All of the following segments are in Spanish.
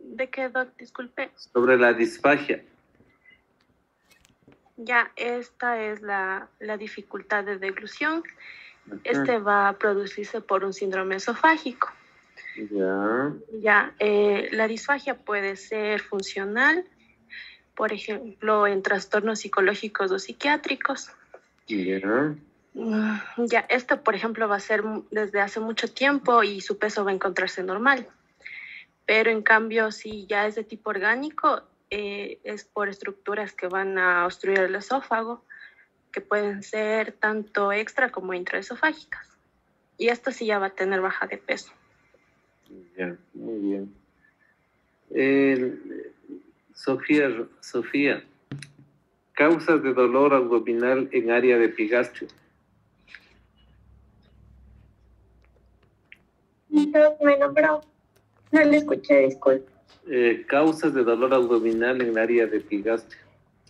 ¿De qué, doc? Disculpe. Sobre la disfagia. Ya, esta es la dificultad de deglución. Ajá. Va a producirse por un síndrome esofágico. Ya. Ya, la disfagia puede ser funcional, por ejemplo, en trastornos psicológicos o psiquiátricos. Ya. Ya, esto, por ejemplo, va a ser desde hace mucho tiempo y su peso va a encontrarse normal. Pero en cambio, si ya es de tipo orgánico, es por estructuras que van a obstruir el esófago, que pueden ser tanto extra como intraesofágicas. Y esto sí ya va a tener baja de peso. Ya, muy bien. Sofía, causas de dolor abdominal en área de epigastrio. Me nombró, no le escuché, disculpe. Causas de dolor abdominal en el área de epigastrio.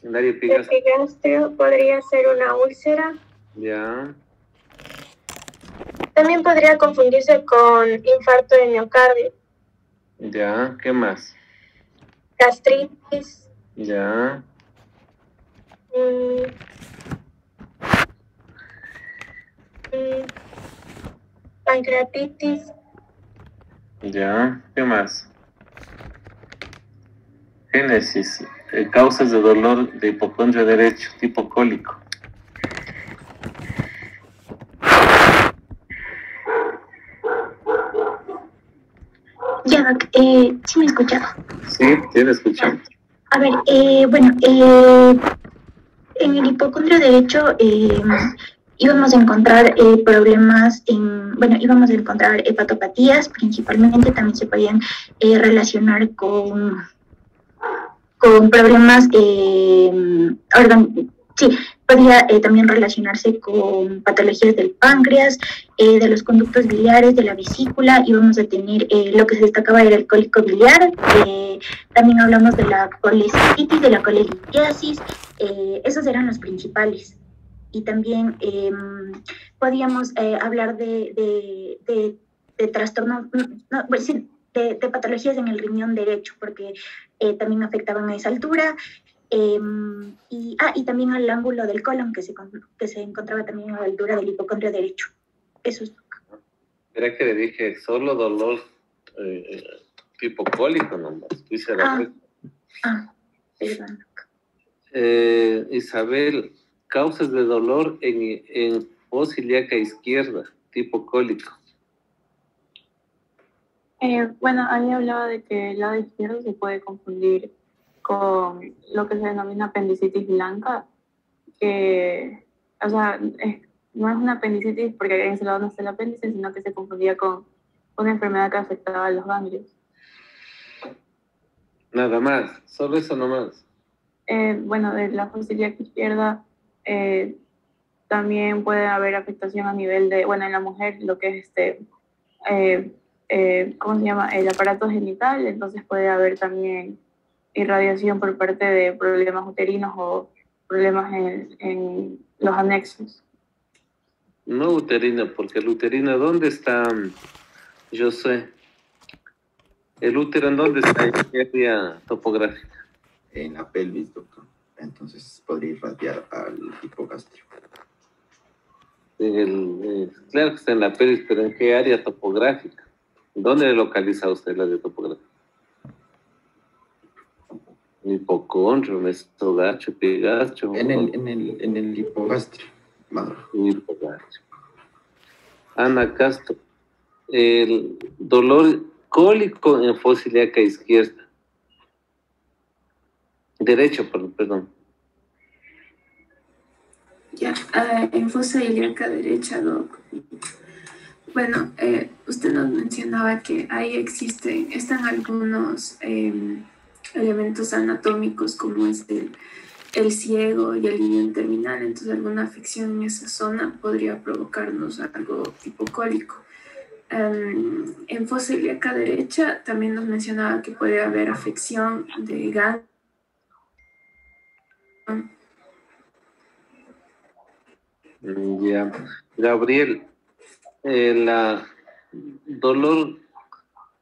En el área El epigastrio. epigastrio podría ser una úlcera. Ya. También podría confundirse con infarto de miocardio. Ya, ¿qué más? Gastritis. Ya. Pancreatitis. Ya, ¿qué más? Génesis, causas de dolor de hipocondrio derecho, tipo cólico. Ya, Doc, sí me escuchaba. Sí, sí, me escuchamos. A ver, en el hipocondrio derecho íbamos a encontrar problemas íbamos a encontrar hepatopatías, principalmente también se podían relacionar con problemas podría también relacionarse con patologías del páncreas, de los conductos biliares, de la vesícula, y vamos a tener lo que se destacaba era el cólico biliar, también hablamos de la colecistitis, de la colelitiasis, esos eran los principales. Y también podíamos hablar de trastornos, de patologías en el riñón derecho, porque también afectaban a esa altura. Y también al ángulo del colon, que se encontraba también a la altura del hipocondrio derecho. Eso es. Era que le dije solo dolor tipo cólico nomás. Perdón. Isabel, causas de dolor en voz ilíaca izquierda, tipo cólico. Bueno, ahí hablaba de que el lado izquierdo se puede confundir con lo que se denomina apendicitis blanca, que, o sea, no es una apendicitis porque en ese lado no está el apéndice, sino que se confundía con una enfermedad que afectaba a los ganglios. Nada más, solo eso nomás. Bueno, de la fosa ilíaca izquierda también puede haber afectación a nivel de, bueno, en la mujer lo que es ¿cómo se llama? El aparato genital, entonces puede haber también irradiación por parte de problemas uterinos o problemas en los anexos. No uterino, porque el uterino, ¿dónde está? Yo sé. ¿El útero en dónde está? ¿En qué área topográfica? En la pelvis, doctor. Entonces podría irradiar al hipogastrio. Claro que está en la pelvis, pero ¿en qué área topográfica? ¿Dónde localiza usted la área topográfica? Hipocondrio, mesogacho, epigastrio. En el hipogastrio, madre. Hipogastrio. Ana Castro, el dolor cólico en fosa ilíaca izquierda. Derecho, perdón. Ya, en fosa ilíaca derecha, doc. Bueno, usted nos mencionaba que ahí están algunos elementos anatómicos como es el ciego y el lineón terminal, entonces alguna afección en esa zona podría provocarnos algo tipo cólico. En fosa ilíaca derecha también nos mencionaba que puede haber afección de ganglio. Ya, Gabriel, el dolor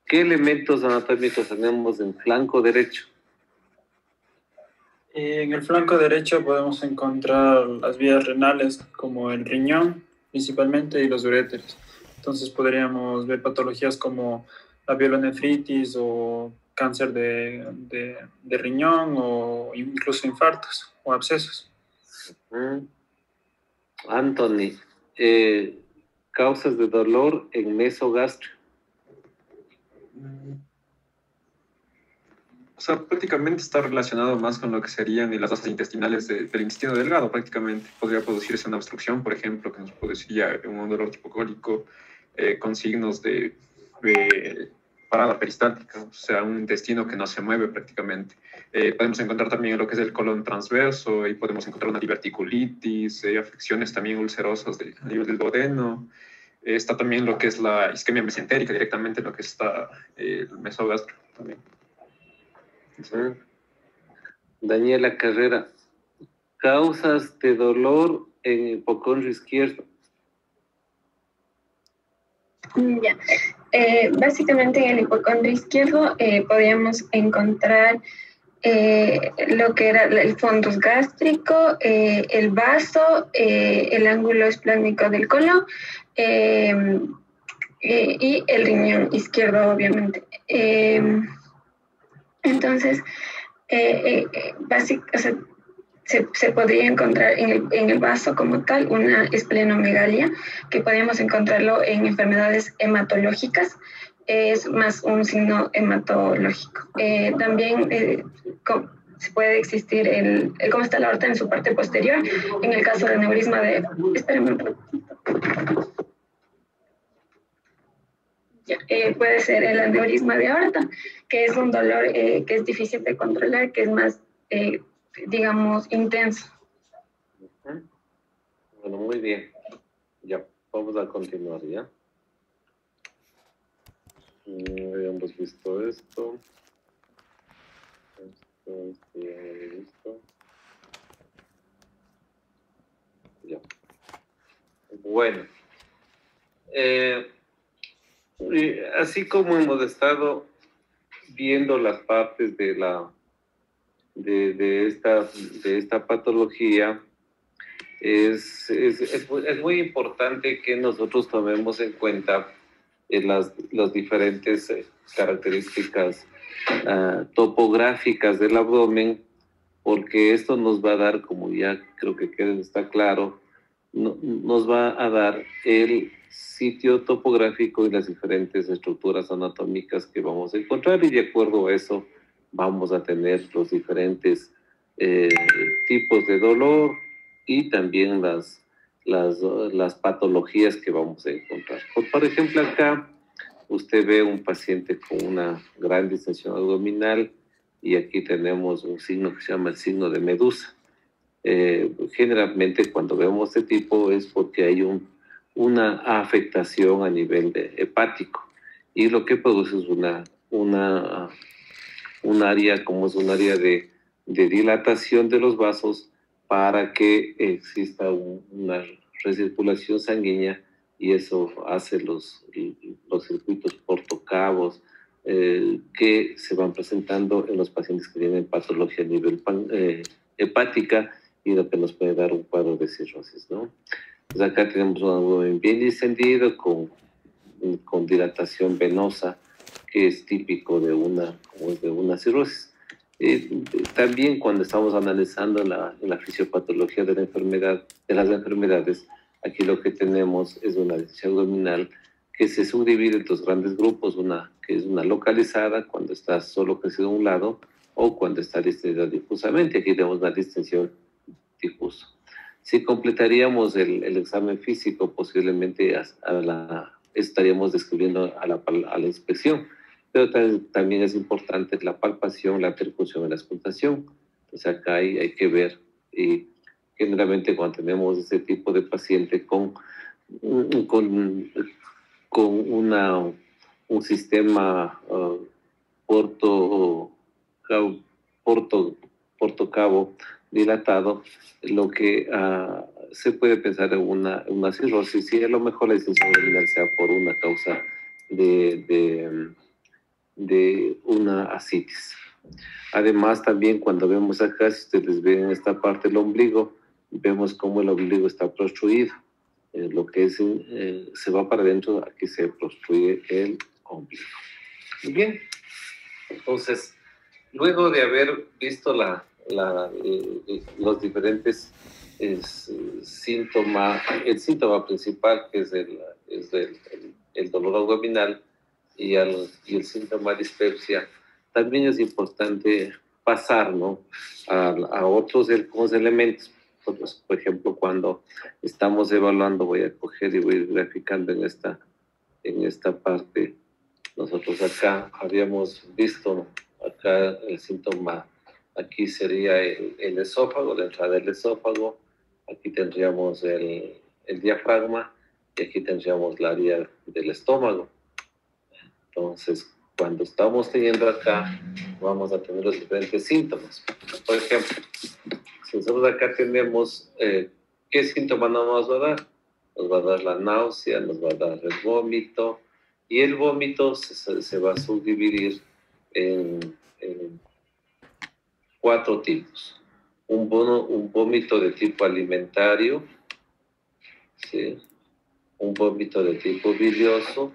¿Qué elementos anatómicos tenemos en flanco derecho? En el flanco derecho podemos encontrar las vías renales como el riñón principalmente y los uréteres. Entonces podríamos ver patologías como la pielonefritis o cáncer de riñón o incluso infartos o abscesos. Anthony, causas de dolor en mesogastrio. O sea, prácticamente está relacionado más con lo que serían las masas intestinales del intestino delgado, prácticamente. Podría producirse una obstrucción, por ejemplo, que nos produciría un dolor tipo cólico, con signos de parada peristáltica, o sea, un intestino que no se mueve prácticamente. Podemos encontrar también lo que es el colon transverso, y podemos encontrar una diverticulitis, afecciones también ulcerosas a nivel del duodeno. Está también lo que es la isquemia mesentérica, directamente lo que está el mesogastro también. Daniela Carrera, causas de dolor en el hipocondrio izquierdo. Ya. Básicamente en el hipocondrio izquierdo podíamos encontrar lo que era el fundus gástrico, el vaso, el ángulo esplánico del colon y el riñón izquierdo, obviamente. Entonces, o sea, se podría encontrar en el vaso como tal una esplenomegalia, que podemos encontrarlo en enfermedades hematológicas, es más un signo hematológico. También se puede existir cómo está la aorta en su parte posterior, en el caso de aneurisma de... Espérenme un ratito. Puede ser el aneurisma de aorta, que es un dolor que es difícil de controlar, que es más, digamos, intenso. Bueno, muy bien. Ya, vamos a continuar, ¿ya? Habíamos visto esto. Esto ya lo he visto. Ya. Bueno. Así como hemos estado viendo las partes de esta patología, es muy importante que nosotros tomemos en cuenta las diferentes características topográficas del abdomen, porque esto nos va a dar, como ya creo que está claro, nos va a dar el sitio topográfico y las diferentes estructuras anatómicas que vamos a encontrar, y de acuerdo a eso vamos a tener los diferentes tipos de dolor y también las patologías que vamos a encontrar. Por ejemplo, acá usted ve un paciente con una gran distensión abdominal, y aquí tenemos un signo que se llama el signo de Medusa. Generalmente cuando vemos este tipo es porque hay una afectación a nivel hepático, y lo que produce es un área, como es un área de dilatación de los vasos para que exista una recirculación sanguínea, y eso hace los circuitos portocavos que se van presentando en los pacientes que tienen patología a nivel hepática, y lo que nos puede dar un cuadro de cirrosis, ¿no? Pues acá tenemos un abdomen bien distendido con dilatación venosa, que es típico de una cirrosis. También cuando estamos analizando la fisiopatología de las enfermedades, aquí lo que tenemos es una distensión abdominal que se subdivide en dos grandes grupos, una que es una localizada, cuando está solo crecido a un lado, o cuando está distendida difusamente. Aquí tenemos una distensión difusa. Si completaríamos el examen físico, posiblemente estaríamos describiendo a la inspección, pero también es importante la palpación, la percusión y la auscultación. Entonces acá hay que ver, y generalmente cuando tenemos ese tipo de paciente con un sistema portocavo dilatado, lo que se puede pensar en una cirrosis, y a lo mejor la distensión abdominal sea por una causa de una ascitis. Además, también cuando vemos acá, si ustedes ven en esta parte del ombligo, vemos cómo el ombligo está obstruido. Lo que es, se va para adentro, aquí se obstruye el ombligo. Muy bien. Entonces, luego de haber visto los diferentes síntomas, el síntoma principal, que es el dolor abdominal, y el síntoma de dispepsia, también es importante pasar, ¿no?, a otros elementos. Entonces, por ejemplo, cuando estamos evaluando, voy a coger y voy a ir graficando en esta parte. Nosotros acá habíamos visto, acá el síntoma, aquí sería el esófago, la entrada del esófago, aquí tendríamos el diafragma y aquí tendríamos la área del estómago. Entonces, cuando estamos teniendo acá, vamos a tener los diferentes síntomas. Por ejemplo, si nosotros acá tenemos, ¿qué síntoma nos va a dar? Nos va a dar la náusea, nos va a dar el vómito, y el vómito se va a subdividir en 4 tipos. Un vómito de tipo alimentario, ¿sí?, un vómito de tipo bilioso,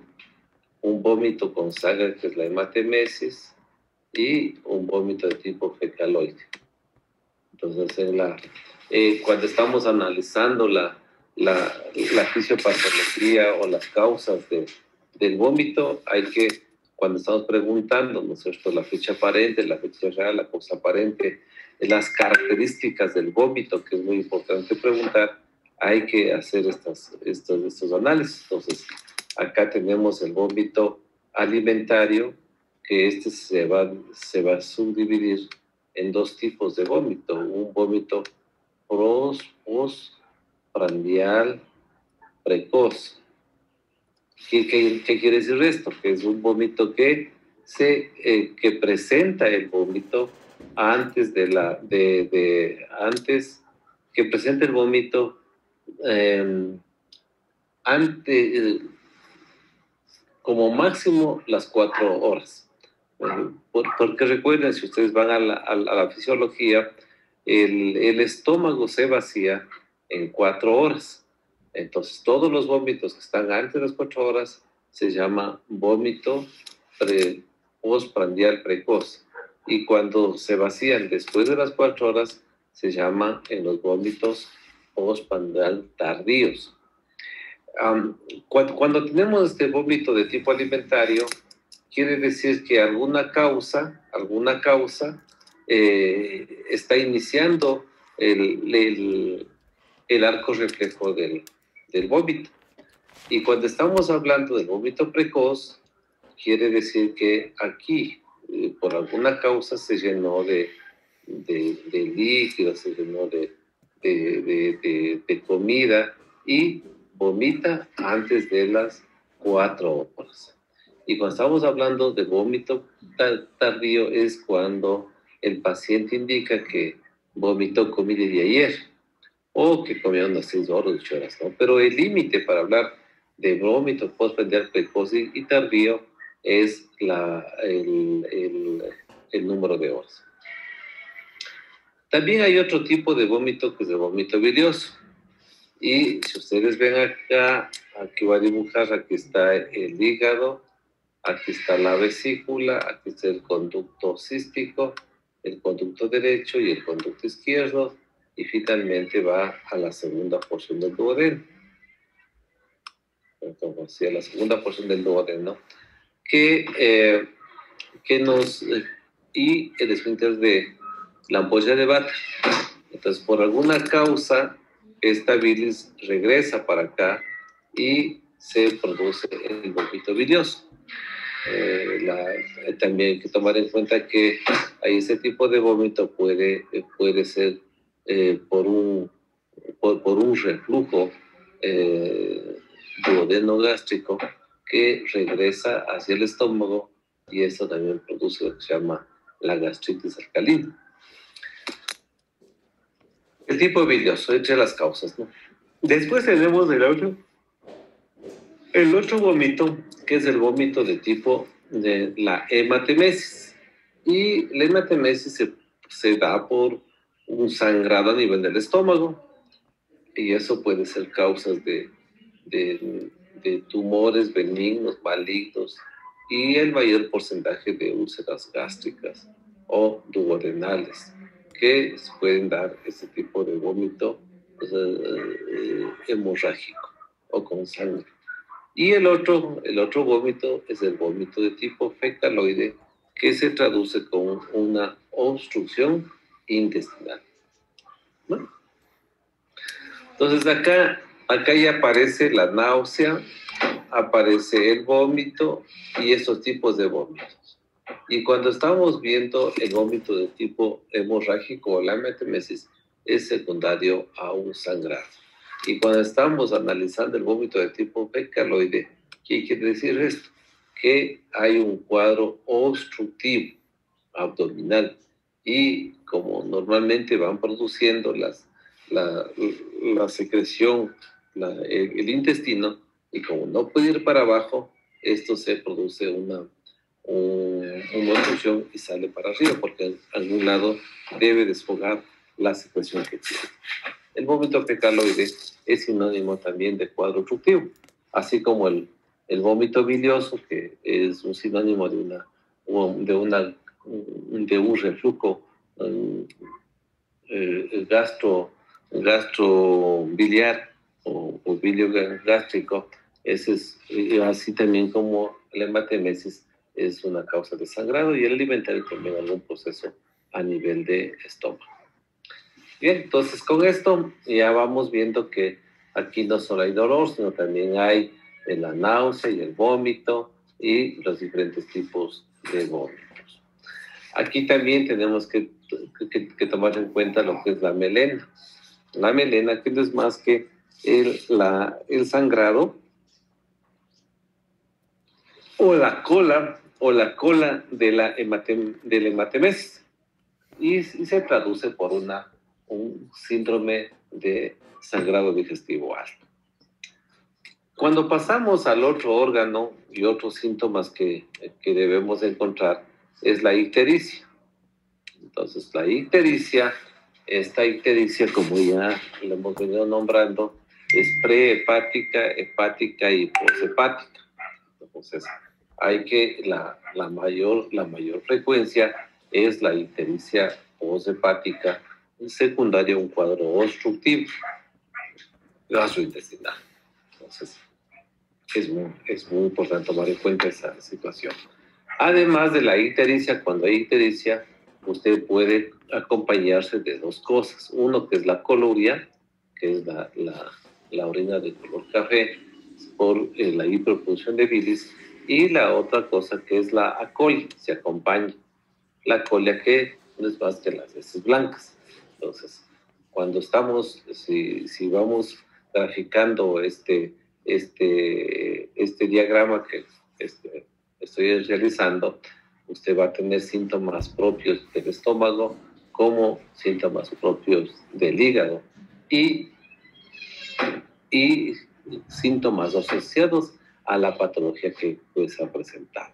un vómito con sangre, que es la hematemesis, y un vómito de tipo fecaloide. Entonces, cuando estamos analizando la fisiopatología o las causas del vómito, hay que, cuando estamos preguntando, ¿no es cierto?, la fecha aparente, la fecha real, la causa aparente, las características del vómito, que es muy importante preguntar, hay que hacer estos análisis. Entonces, acá tenemos el vómito alimentario, que se va a subdividir en 2 tipos de vómito. Un vómito postprandial precoz. ¿Qué quiere decir esto? Que es un vómito que presenta el vómito antes que presenta el vómito como máximo las 4 horas. Porque recuerden, si ustedes van a la fisiología, el estómago se vacía en 4 horas. Entonces, todos los vómitos que están antes de las 4 horas se llama vómito postprandial precoz. Y cuando se vacían después de las 4 horas, se llama en los vómitos postprandial tardíos. Cuando tenemos este vómito de tipo alimentario, quiere decir que alguna causa está iniciando el arco reflejo del vómito. Y cuando estamos hablando del vómito precoz, quiere decir que aquí, por alguna causa, se llenó de líquidos, se llenó de comida y vomita antes de las 4 horas. Y cuando estamos hablando de vómito tardío es cuando el paciente indica que vomitó comida de ayer o que comió unas 6 horas, 8 horas, ¿no? Pero el límite para hablar de vómito postprandial precoz y tardío es el número de horas. También hay otro tipo de vómito que es el vómito bilioso. Y si ustedes ven acá, aquí voy a dibujar, aquí está el hígado, aquí está la vesícula, aquí está el conducto cístico, el conducto derecho y el conducto izquierdo, y finalmente va a la segunda porción del duodeno. Entonces, a la segunda porción del duodeno, y el esfínter de la ampolla de Vater. Entonces, por alguna causa, esta bilis regresa para acá y se produce el vómito bilioso. También hay que tomar en cuenta que ese tipo de vómito puede ser por un reflujo duodeno-gástrico que regresa hacia el estómago, y eso también produce lo que se llama la gastritis alcalina. El tipo bilioso, entre las causas, ¿no? Después tenemos el otro vómito, que es el vómito de tipo de la hematemesis. Y la hematemesis se da por un sangrado a nivel del estómago, y eso puede ser causas de tumores benignos, malignos, y el mayor porcentaje de úlceras gástricas o duodenales, que pueden dar este tipo de vómito hemorrágico o con sangre. Y el otro vómito es el vómito de tipo fecaloide, que se traduce con una obstrucción intestinal. ¿No? Entonces acá ya aparece la náusea, aparece el vómito y estos tipos de vómitos. Y cuando estamos viendo el vómito de tipo hemorrágico o la hematemesis, es secundario a un sangrado. Y cuando estamos analizando el vómito de tipo fecaloide, ¿qué quiere decir esto? Que hay un cuadro obstructivo abdominal, y como normalmente van produciendo la secreción, el intestino, y como no puede ir para abajo, esto se produce una obstrucción y sale para arriba, porque en algún lado debe desfogar la secreción que tiene. El vómito fecaloide es sinónimo también de cuadro obstructivo, así como el vómito bilioso, que es un sinónimo de un reflujo gastrobiliar o biliogástrico. Ese es así también como la hematemesis es una causa de sangrado, y el alimentario también algún proceso a nivel de estómago. Bien, entonces con esto ya vamos viendo que aquí no solo hay dolor, sino también hay la náusea y el vómito y los diferentes tipos de vómitos. Aquí también tenemos que tomar en cuenta lo que es la melena. La melena, que no es más que el sangrado o la cola de la hematemesis, y se traduce por un síndrome de sangrado digestivo alto. Cuando pasamos al otro órgano y otros síntomas que debemos encontrar, es la ictericia. Entonces, esta ictericia, como ya lo hemos venido nombrando, es prehepática, hepática y poshepática. Entonces, la mayor frecuencia es la ictericia poshepática, secundaria a un cuadro obstructivo gastrointestinal. Entonces, es muy importante tomar en cuenta esa situación. Además de la ictericia, cuando hay ictericia, usted puede acompañarse de dos cosas. Uno, que es la coluria, que es la orina de color café por la hiperfunción de bilis, y la otra cosa, que es la acolia, se acompaña. La acolia, que no es más que las heces blancas. Entonces, cuando si vamos graficando este diagrama que estoy realizando, usted va a tener síntomas propios del estómago como síntomas propios del hígado y síntomas asociados a la patología que se ha presentado.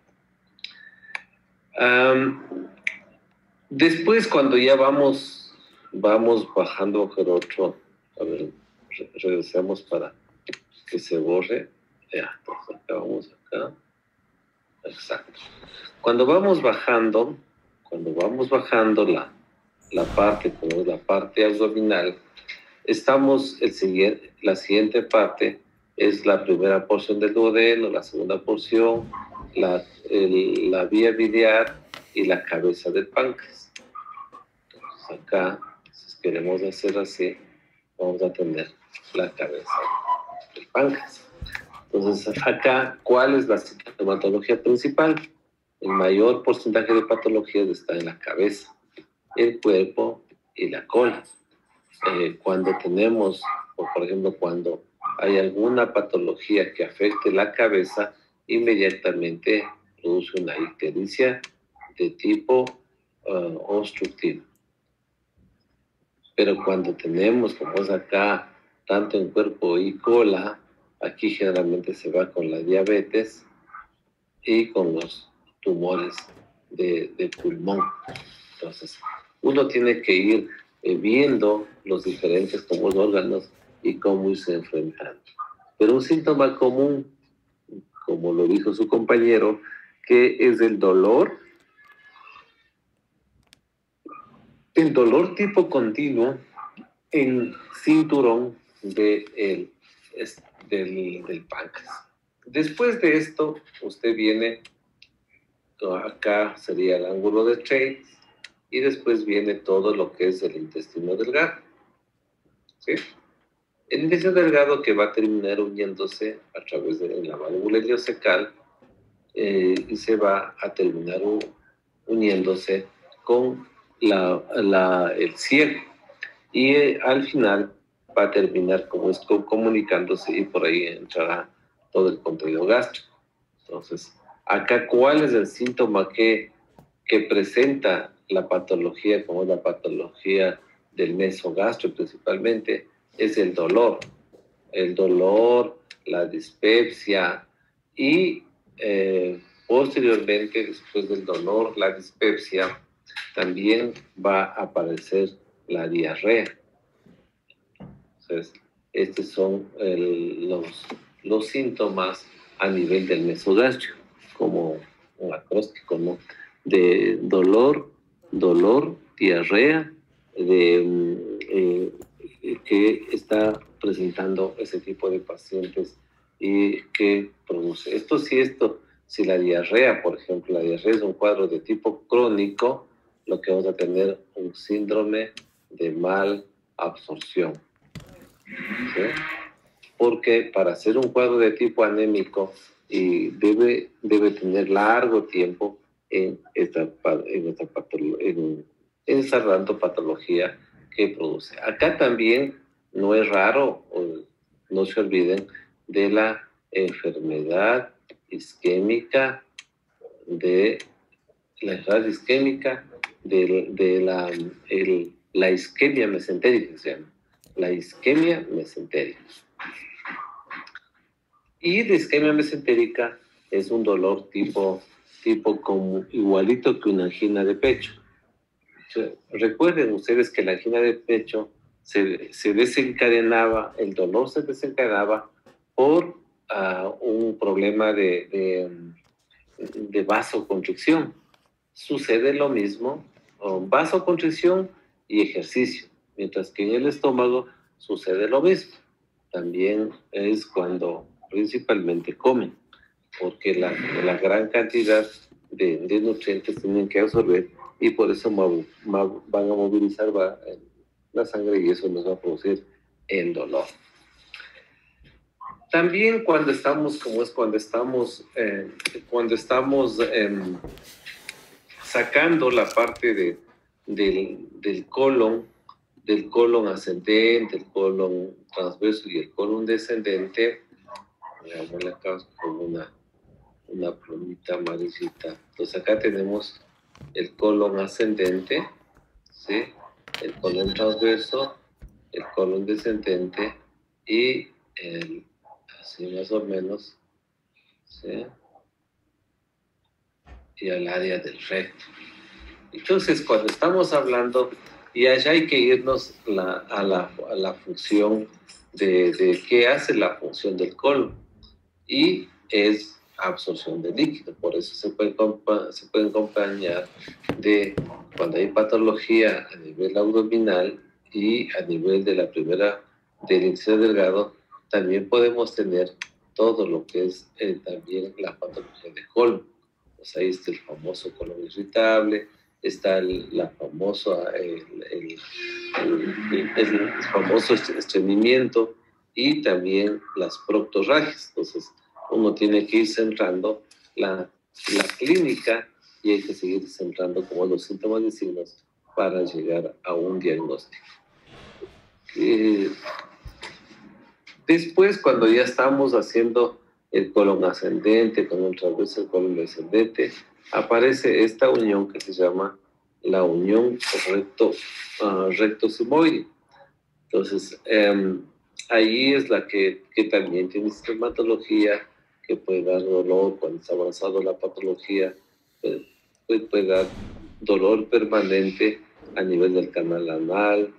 Después, cuando ya vamos bajando por otro, a ver, regresamos para que se borre. Ya, entonces acá vamos acá. Exacto. Cuando vamos bajando la parte, como es la parte abdominal, la siguiente parte es la primera porción del duodeno, la segunda porción, la vía biliar y la cabeza del páncreas. Entonces acá, si queremos hacer así, vamos a tener la cabeza del páncreas. Entonces acá, ¿cuál es la sintomatología principal? El mayor porcentaje de patologías está en la cabeza, el cuerpo y la cola. Cuando tenemos, por ejemplo, cuando hay alguna patología que afecte la cabeza, inmediatamente produce una ictericia de tipo obstructivo. Pero cuando tenemos, como es acá, tanto en cuerpo y cola, aquí generalmente se va con la diabetes y con tumores de pulmón. Entonces, uno tiene que ir viendo los diferentes como órganos y cómo irse enfrentando. Pero un síntoma común, como lo dijo su compañero, que es el dolor tipo continuo en cinturón del páncreas. Después de esto, usted viene, acá sería el ángulo de Treitz, y después viene todo lo que es el intestino delgado. ¿Sí? El intestino delgado que va a terminar uniéndose a través de la válvula ileocecal y se va a terminar uniéndose con el ciego. Y al final va a terminar como esto comunicándose y por ahí entrará todo el contenido gástrico. Entonces, acá, ¿cuál es el síntoma que presenta la patología, como es la patología del mesogastro principalmente? Es el dolor, la dispepsia y posteriormente, después del dolor, la dispepsia, también va a aparecer la diarrea. Entonces, estos son los síntomas a nivel del mesogástrico, como un acróstico, ¿no? De dolor, diarrea, que está presentando ese tipo de pacientes y que produce. Si la diarrea, por ejemplo, la diarrea es un cuadro de tipo crónico, lo que vamos a tener un síndrome de mal absorción. ¿Sí? Porque para hacer un cuadro de tipo anémico debe tener largo tiempo en esta patología que produce. Acá también no es raro, no se olviden de la enfermedad isquémica, de la isquemia mesentérica, se llama. La isquemia mesentérica. Y la isquemia mesentérica es un dolor tipo como igualito que una angina de pecho. O sea, recuerden ustedes que la angina de pecho se desencadenaba, el dolor se desencadenaba por un problema de vasoconstricción. Sucede lo mismo con vasoconstricción y ejercicio, mientras que en el estómago sucede lo mismo. También es cuando principalmente comen, porque la gran cantidad de nutrientes tienen que absorber y por eso van a movilizar la sangre y eso nos va a producir el dolor. También cuando estamos sacando la parte del colon ascendente, el colon transverso y el colon descendente, veamos acá con una plumita amarillita. Entonces acá tenemos el colon ascendente, ¿sí? El colon transverso, el colon descendente y así más o menos, ¿sí? Y al área del recto. Entonces, cuando estamos hablando, y allá hay que irnos a la función de qué hace la función del colon, y es absorción de líquido. Por eso se puede acompañar de cuando hay patología a nivel abdominal y a nivel de la primera del intestino delgado, también podemos tener todo lo que es también la patología de colon. Pues ahí está el famoso colon irritable, está el famoso estreñimiento y también las proctorragias. Entonces, uno tiene que ir centrando la clínica y hay que seguir centrando como los síntomas y signos para llegar a un diagnóstico. Después, cuando ya estamos haciendo el colon ascendente, con el transverso del colon descendente, aparece esta unión que se llama la unión recto-sigmoide. Entonces, ahí es la que también tiene sintomatología, que puede dar dolor cuando está avanzado la patología, puede dar dolor permanente a nivel del canal anal,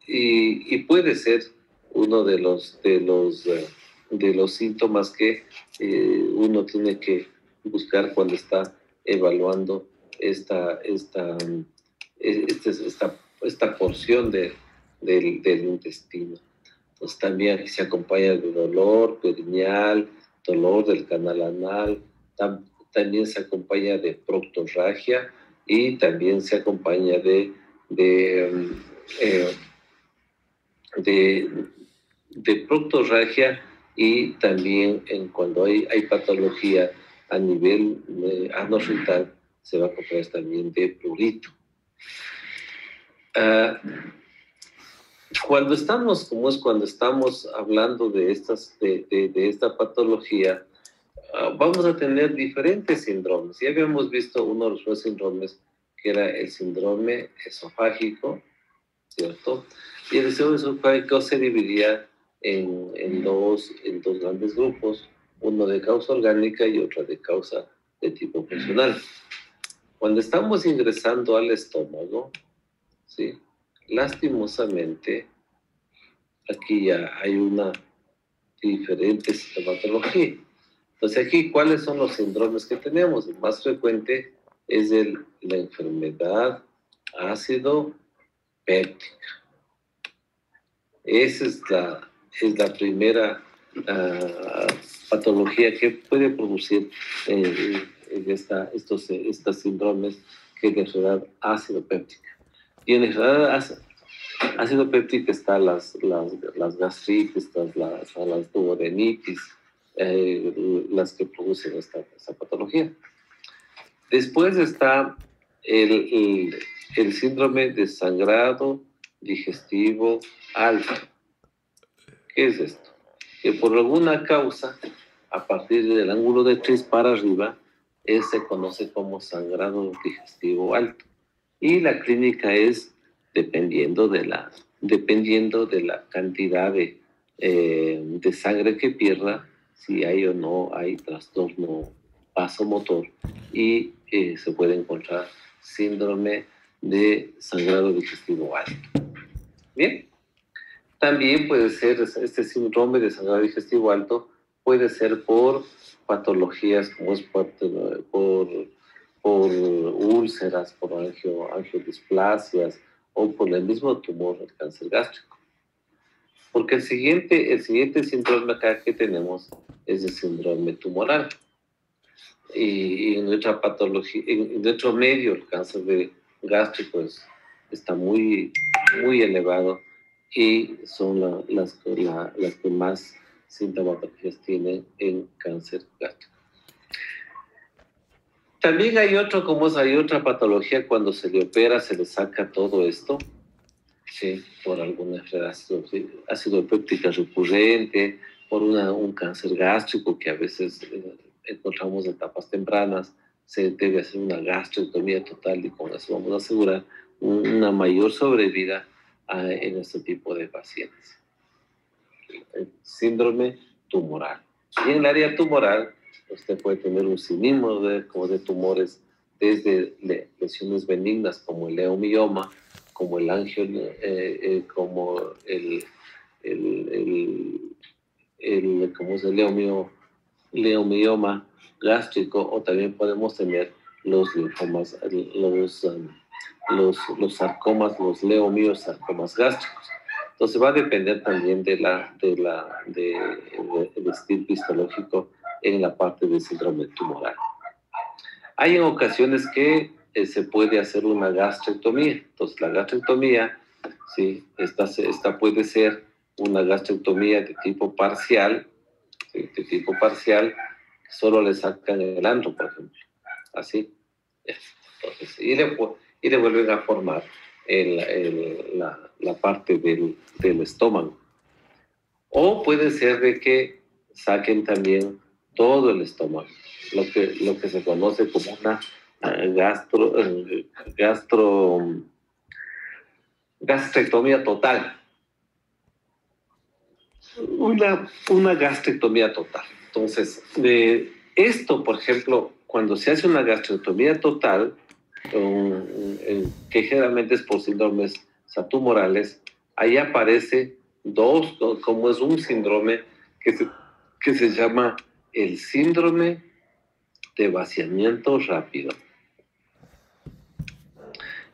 y puede ser uno de los síntomas que uno tiene que buscar cuando está evaluando esta porción del intestino. Entonces también se acompaña de dolor perineal, dolor del canal anal, también se acompaña de proctorragia y también se acompaña de proctorragia, y también cuando hay patología a nivel anorrectal se va a acompañar también de prurito. Cuando estamos hablando de esta patología, vamos a tener diferentes síndromes. Ya habíamos visto uno de los síndromes, que era el síndrome esofágico, ¿cierto? Y el síndrome esofágico se dividía en dos grandes grupos, uno de causa orgánica y otro de causa de tipo funcional. Cuando estamos ingresando al estómago, ¿sí?, lastimosamente, aquí ya hay una diferente sintomatología. Entonces aquí, ¿cuáles son los síndromes que tenemos? El más frecuente es la enfermedad ácido péptica. Esa es la primera patología que puede producir estos síndromes, que es la enfermedad ácido péptica. Y en la enfermedad ácido péptica están las gastritis, las duodenitis, las que producen esta patología. Después está el síndrome de sangrado digestivo alto. ¿Qué es esto? Que por alguna causa, a partir del ángulo de 3 para arriba, se conoce como sangrado digestivo alto. Y la clínica es dependiendo de la cantidad de sangre que pierda, si hay o no hay trastorno vasomotor, y se puede encontrar síndrome de sangrado digestivo alto. Bien, también puede ser este síndrome de sangrado digestivo alto, puede ser por patologías como es por úlceras, por angiodisplasias o por el mismo tumor, el cáncer gástrico. Porque el siguiente síndrome acá que tenemos es el síndrome tumoral. Y en nuestra patología, en nuestro medio, el cáncer gástrico está muy, muy elevado, y son las que más sintomatologías tienen en cáncer gástrico. También hay otra patología, cuando se le opera, se le saca todo esto, ¿sí?, por alguna enfermedad ácido péptica recurrente, por un cáncer gástrico que a veces encontramos en etapas tempranas. Se debe hacer una gastrectomía total, y con eso vamos a asegurar una mayor sobrevida en este tipo de pacientes. El síndrome tumoral. Y en el área tumoral, usted puede tener un sinnúmero de tumores, desde lesiones benignas como el leomioma, como el leomioma gástrico, o también podemos tener los linfomas, los sarcomas, los leomiosarcomas gástricos. Entonces va a depender también del estilo histológico en la parte del síndrome tumoral. Hay en ocasiones que se puede hacer una gastrectomía. Entonces la gastrectomía, ¿sí?, esta puede ser una gastrectomía de tipo parcial, ¿sí?, solo le sacan el ano, por ejemplo. Así. Entonces, y le vuelven a formar la parte del estómago. O puede ser de que saquen también todo el estómago, lo que se conoce como una gastrectomía total. Una gastrectomía total. Entonces, esto, por ejemplo, cuando se hace una gastrectomía total, que generalmente es por síndromes satumorales, ahí aparece como es un síndrome que se llama el síndrome de vaciamiento rápido.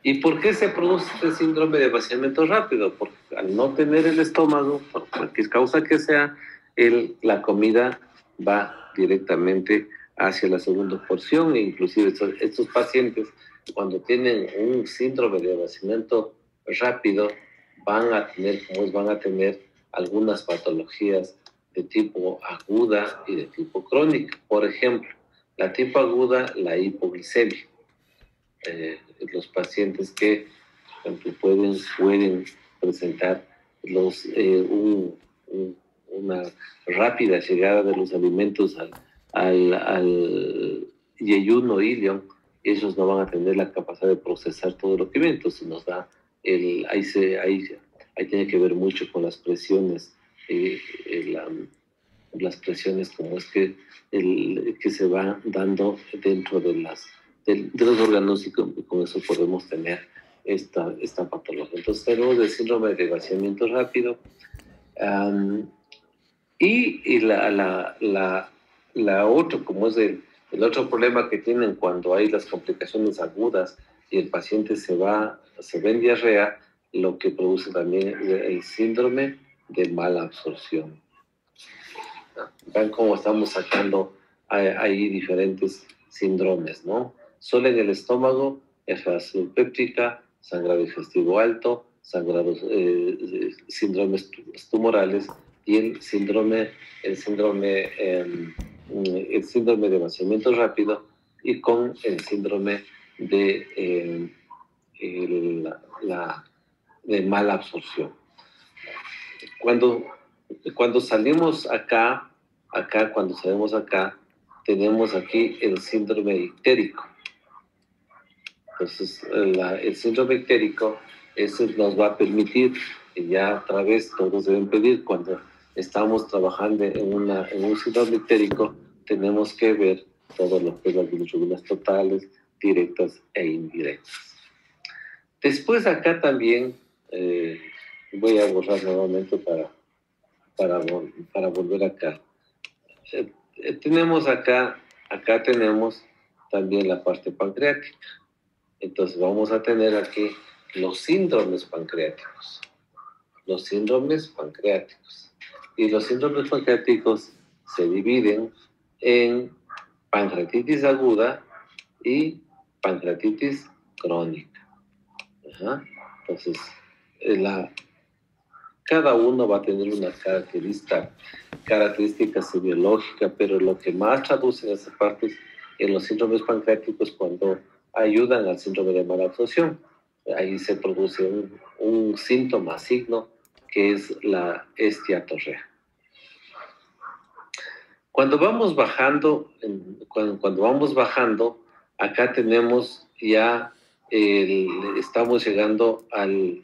¿Y por qué se produce este síndrome de vaciamiento rápido? Porque al no tener el estómago, por cualquier causa que sea, la comida va directamente hacia la segunda porción, e inclusive estos pacientes, cuando tienen un síndrome de vaciamiento rápido, van a tener algunas patologías de tipo aguda y de tipo crónica. Por ejemplo, la tipo aguda, la hipoglicemia. Los pacientes que, por ejemplo, pueden presentar una rápida llegada de los alimentos al yeyuno ilion. Ellos no van a tener la capacidad de procesar todo lo que ven, entonces nos da ahí tiene que ver mucho con las presiones, las presiones como es que se va dando dentro de los órganos, y con eso podemos tener esta patología. Entonces tenemos el síndrome de vaciamiento rápido, y la otra, como es el otro problema que tienen cuando hay las complicaciones agudas y el paciente se ve en diarrea, lo que produce también el síndrome de mala absorción. Vean cómo estamos sacando ahí diferentes síndromes, ¿no? Solo en el estómago, elevación péptica, sangrado digestivo alto, síndromes tumorales, y el síndrome de vaciamiento rápido, y con el síndrome de mala absorción. Cuando salimos acá, tenemos aquí el síndrome ictérico. Entonces, el síndrome ictérico, eso nos va a permitir, y ya otra vez todos deben pedir, cuando estamos trabajando en un síndrome ictérico, tenemos que ver todo lo que es las bilirrubinas totales, directas e indirectas. Después acá también, voy a borrar nuevamente para volver acá. Tenemos acá tenemos también la parte pancreática. Entonces vamos a tener aquí los síndromes pancreáticos. Y los síndromes pancreáticos se dividen en pancreatitis aguda y pancreatitis crónica. Entonces, cada uno va a tener una característica semiológica, pero lo que más traduce en esas partes en los síndromes pancreáticos, cuando ayudan al síndrome de mala absorción, ahí se produce un síntoma, signo, que es la esteatorrea. Cuando vamos bajando, acá tenemos ya, estamos llegando al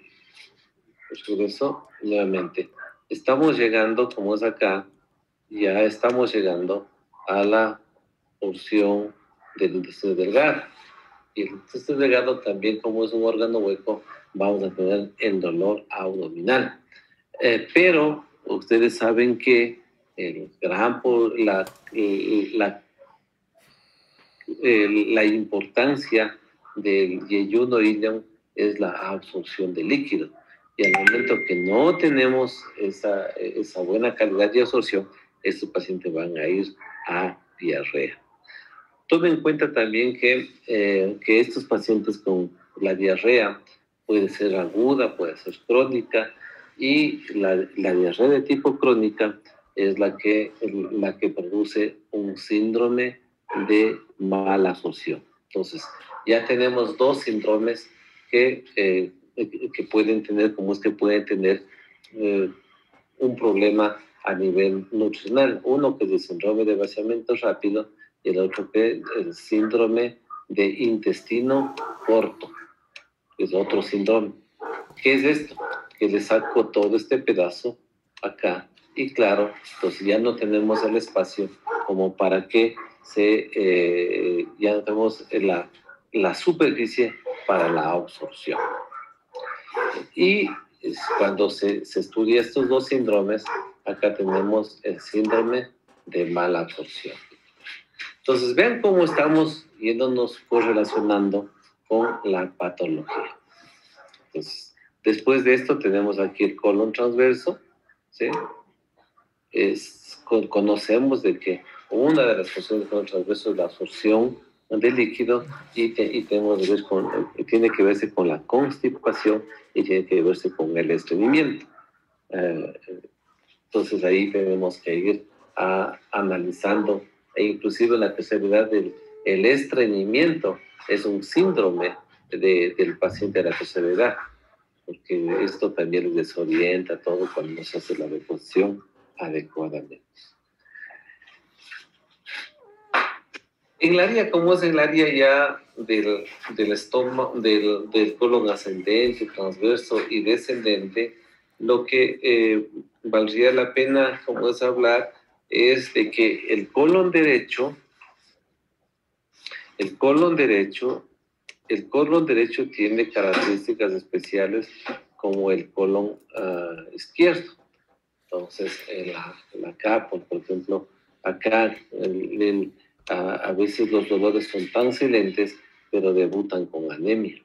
regreso nuevamente. Estamos llegando, como es acá, ya estamos llegando a la porción del intestino delgado. Y el intestino delgado también, como es un órgano hueco, vamos a tener el dolor abdominal. Pero ustedes saben que la importancia del yeyuno ilion es la absorción de líquido. Y al momento que no tenemos esa buena calidad de absorción, estos pacientes van a ir a diarrea. Tomen en cuenta también que estos pacientes con la diarrea puede ser aguda, puede ser crónica, y la diarrea de tipo crónica es la que produce un síndrome de mala absorción. Entonces, ya tenemos dos síndromes que pueden tener, como es que pueden tener un problema a nivel nutricional. Uno que es el síndrome de vaciamiento rápido, y el otro que es el síndrome de intestino corto, que es otro síndrome. ¿Qué es esto? Que le saco todo este pedazo acá, y claro, pues ya no tenemos el espacio como para que ya tenemos la superficie para la absorción. Y cuando se estudia estos dos síndromes, acá tenemos el síndrome de mala absorción. Entonces, vean cómo estamos yéndonos correlacionando con la patología. Entonces, después de esto tenemos aquí el colon transverso, ¿sí? Conocemos de que una de las funciones del colon transverso es la absorción del líquido y tiene que verse con la constipación y tiene que verse con el estreñimiento. Entonces ahí tenemos que ir analizando, e inclusive la tercera edad el estreñimiento es un síndrome del paciente de la tercera edad, porque esto también les desorienta todo cuando no se hace la deposición adecuadamente. En el área, como es en el área ya del estómago, del colon ascendente, transverso y descendente, lo que valdría la pena, como es hablar, es de que el colon derecho tiene características especiales como el colon izquierdo. Entonces, acá, por ejemplo, acá a veces los dolores son tan silentes, pero debutan con anemia.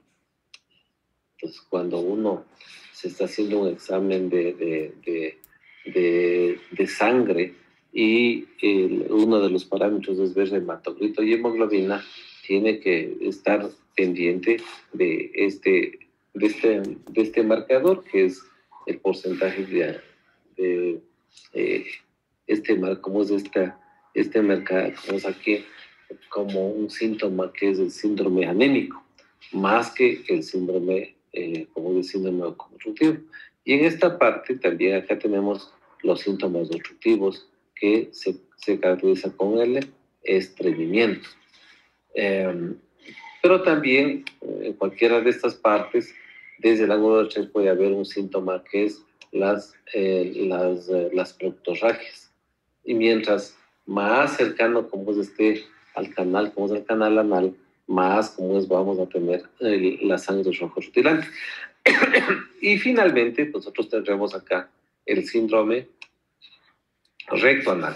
Entonces, cuando uno se está haciendo un examen de sangre y uno de los parámetros es ver hematocrito y hemoglobina, tiene que estar pendiente de este marcador, que es el porcentaje como es aquí, como un síntoma que es el síndrome anémico, más que el síndrome, como el síndrome obstructivo. Y en esta parte también acá tenemos los síntomas obstructivos que se caracterizan con el estreñimiento. Pero también en cualquiera de estas partes, desde el ángulo de 3 puede haber un síntoma que es las proctorragias. Y mientras más cercano como es al canal, como es el canal anal, más como es vamos a tener la sangre roja rutilante. Y finalmente nosotros tendremos acá el síndrome rectoanal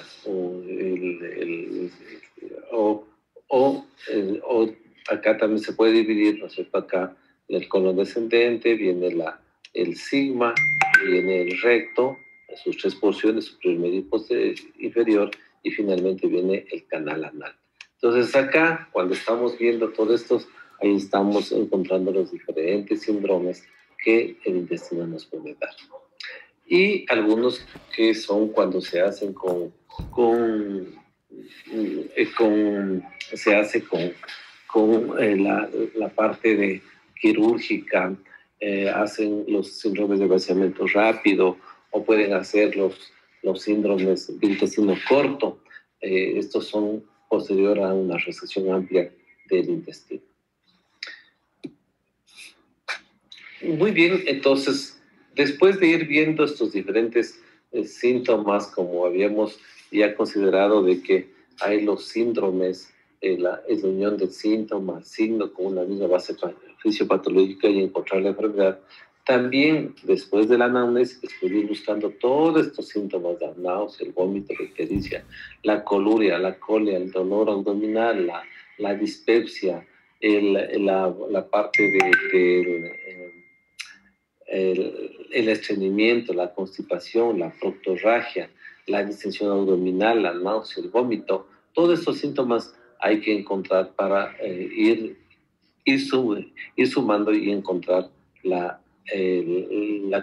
o acá también se puede dividir, ¿no es cierto? Acá en el colon descendente viene el sigma, viene el recto, sus tres porciones, superior, medio y inferior, y finalmente viene el canal anal. Entonces acá, cuando estamos viendo todos estos, ahí estamos encontrando los diferentes síndromes que el intestino nos puede dar. Y algunos que son cuando se hacen la parte de quirúrgica, hacen los síndromes de vaciamiento rápido o pueden hacer los síndromes de intestino corto. Estos son posterior a una resección amplia del intestino. Muy bien, entonces, después de ir viendo estos diferentes síntomas, como habíamos ya considerado de que hay los síndromes, la unión del síntoma, signo con una misma base fisiopatológica y encontrar la enfermedad, también después de la anamnesis, después de ir buscando todos estos síntomas, la náusea, el vómito, la ictericia, la coluria, la colia, el dolor abdominal, la dispepsia, la parte el estreñimiento, la constipación, la proctorragia, la distensión abdominal, la náusea, el vómito, todos estos síntomas hay que encontrar para ir sumando y encontrar la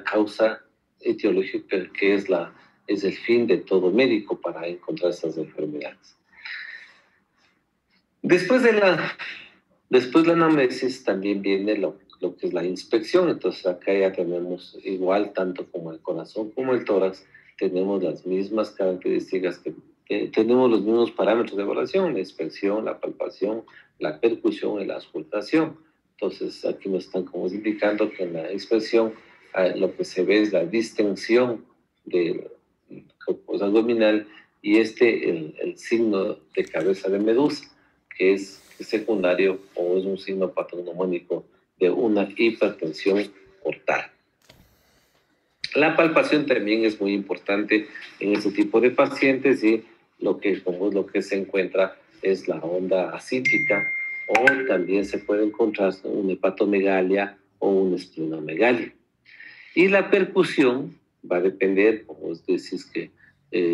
causa etiológica que es el fin de todo médico para encontrar estas enfermedades. Después de la anamnesis también viene lo que es la inspección. Entonces acá ya tenemos igual, tanto como el corazón como el tórax, tenemos las mismas características, tenemos los mismos parámetros de evaluación, la inspección, la palpación, la percusión y la auscultación. Entonces aquí nos están como indicando que en la inspección lo que se ve es la distensión del abdominal y el signo de cabeza de medusa, que es secundario o es un signo patognomónico de una hipertensión portal. La palpación también es muy importante en este tipo de pacientes y lo que se encuentra es la onda ascítica, o también se puede encontrar una hepatomegalia o una esplenomegalia. Y la percusión va a depender, como es decir,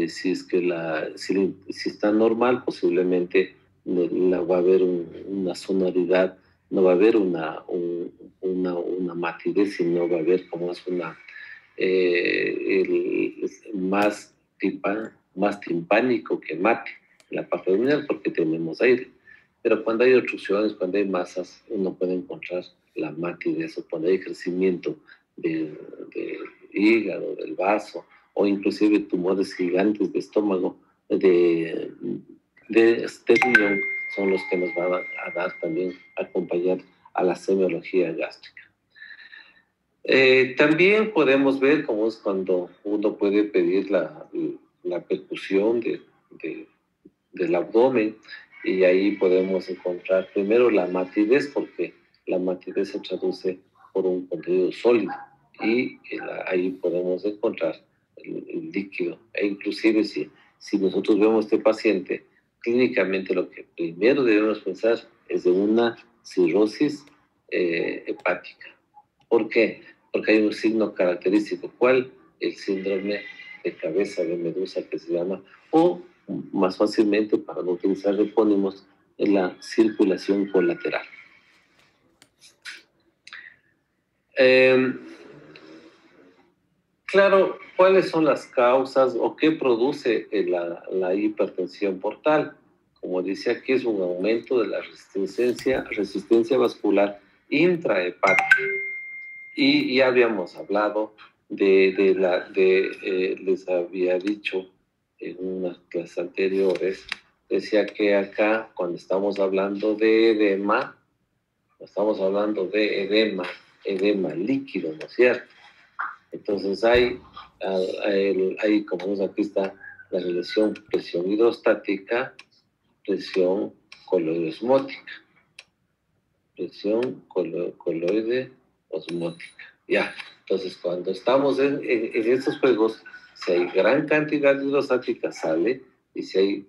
si está normal, posiblemente va a haber una sonoridad, no va a haber una matidez, sino va a haber como es más timpánico que mate en la parte abdominal, porque tenemos aire. Pero cuando hay obstrucciones, cuando hay masas, uno puede encontrar la matidez, o cuando hay crecimiento del hígado, del vaso, o inclusive tumores gigantes de estómago, de riñón, son los que nos van a dar también, acompañar a la semiología gástrica. También podemos ver cómo es cuando uno puede pedir la percusión del abdomen, y ahí podemos encontrar primero la matidez, porque la matidez se traduce por un contenido sólido, y ahí podemos encontrar el líquido. E inclusive si nosotros vemos a este paciente, clínicamente lo que primero debemos pensar es de una cirrosis hepática. ¿Por qué? Porque hay un signo característico. ¿Cuál? El síndrome de cabeza de medusa, que se llama, o más fácilmente, para no utilizar epónimos, en la circulación colateral. Claro, ¿cuáles son las causas o qué produce la hipertensión portal? Como dice aquí, es un aumento de la resistencia vascular intrahepática. Y ya habíamos hablado les había dicho en unas clases anteriores, decía que acá, cuando estamos hablando de edema, estamos hablando de edema líquido, ¿no es cierto? Entonces hay como vemos aquí está la relación presión hidrostática, presión coloide-osmótica. Presión coloide osmótica. Ya, entonces cuando estamos en estos juegos, si hay gran cantidad de hidrostática sale, y si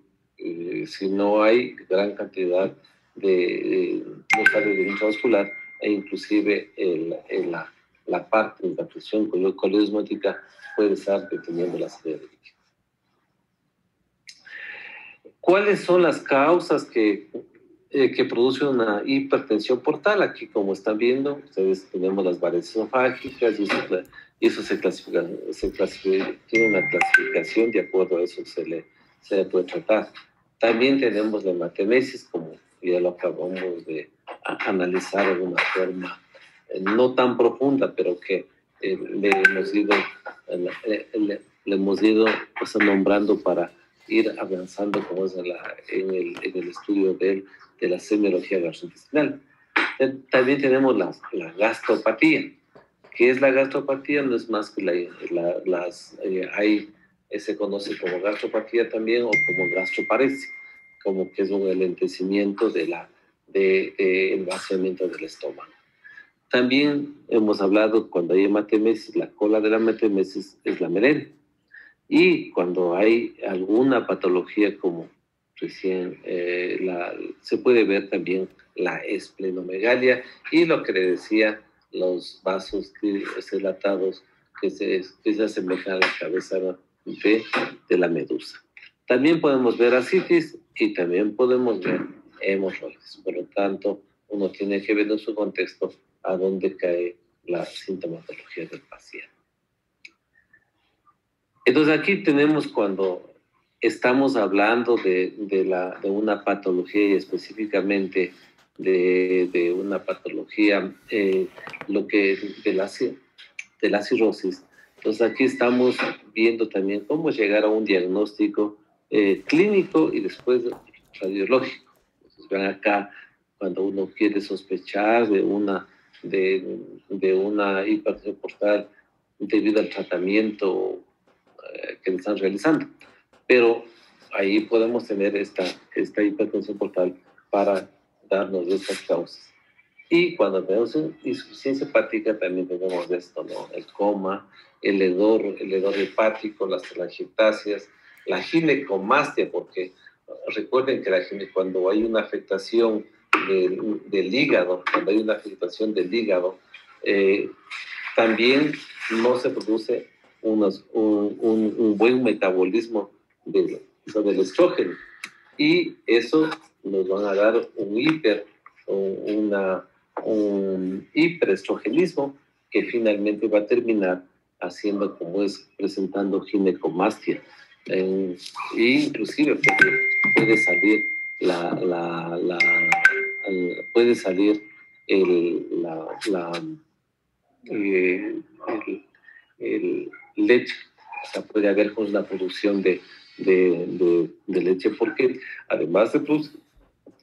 no hay gran cantidad no sale de intravascular, e inclusive la parte de la presión coloide osmótica puede estar deteniendo la salida de líquido. ¿Cuáles son las causas que produce una hipertensión portal? Aquí, como están viendo, ustedes tenemos las varices esofágicas, y eso se clasifica, tiene una clasificación, de acuerdo a eso se le puede tratar. También tenemos la hematemesis, como ya lo acabamos de analizar de una forma no tan profunda, pero que le hemos ido pues, nombrando para ir avanzando como es en el estudio de la semiología gastrointestinal. También tenemos la gastropatía. ¿Qué es la gastropatía? No es más que se conoce como gastropatía también, o como gastroparesia, como que es un enlentecimiento del vaciamiento del estómago. También hemos hablado, cuando hay hematemesis, la cola de la hematemesis es la melena. Y cuando hay alguna patología como recién se puede ver también la esplenomegalia, y lo que le decía, los vasos dilatados que se asemejan a la cabeza de la medusa. También podemos ver ascitis, y también podemos ver hemorroides. Por lo tanto, uno tiene que ver en su contexto a dónde cae la sintomatología del paciente. Entonces aquí tenemos, cuando estamos hablando de una patología, y específicamente de una patología de la cirrosis, entonces aquí estamos viendo también cómo llegar a un diagnóstico clínico y después radiológico. Entonces ven acá, cuando uno quiere sospechar de una hipertensión portal debido al tratamiento que le están realizando. Pero ahí podemos tener esta hipertensión portal para darnos estas causas. Y cuando tenemos insuficiencia hepática también tenemos esto, ¿no? El coma, el hedor hepático, las telangiectasias, la ginecomastia, porque recuerden que cuando hay una afectación del hígado, también no se produce un buen metabolismo del estrógeno. Y eso nos van a dar un hiperestrogenismo que finalmente va a terminar presentando ginecomastia. Inclusive puede salir el leche, o sea, puede haber la producción de leche, porque además de producir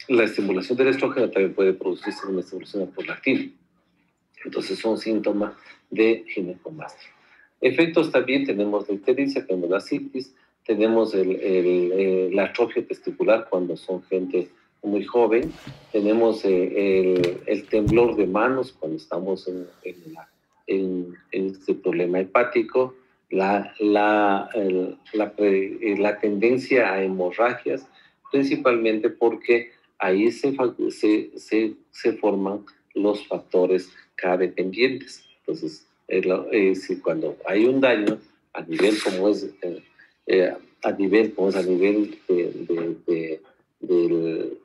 la estimulación del estrógeno, también puede producirse una estimulación prolactina. Entonces son síntomas de ginecomastia. Efectos también tenemos de ictericia, tenemos la citis, tenemos la atrofia testicular cuando son gente muy joven, tenemos el temblor de manos cuando estamos en este problema hepático, la tendencia a hemorragias, principalmente porque ahí se forman los factores K dependientes. Entonces, si cuando hay un daño a nivel como es a nivel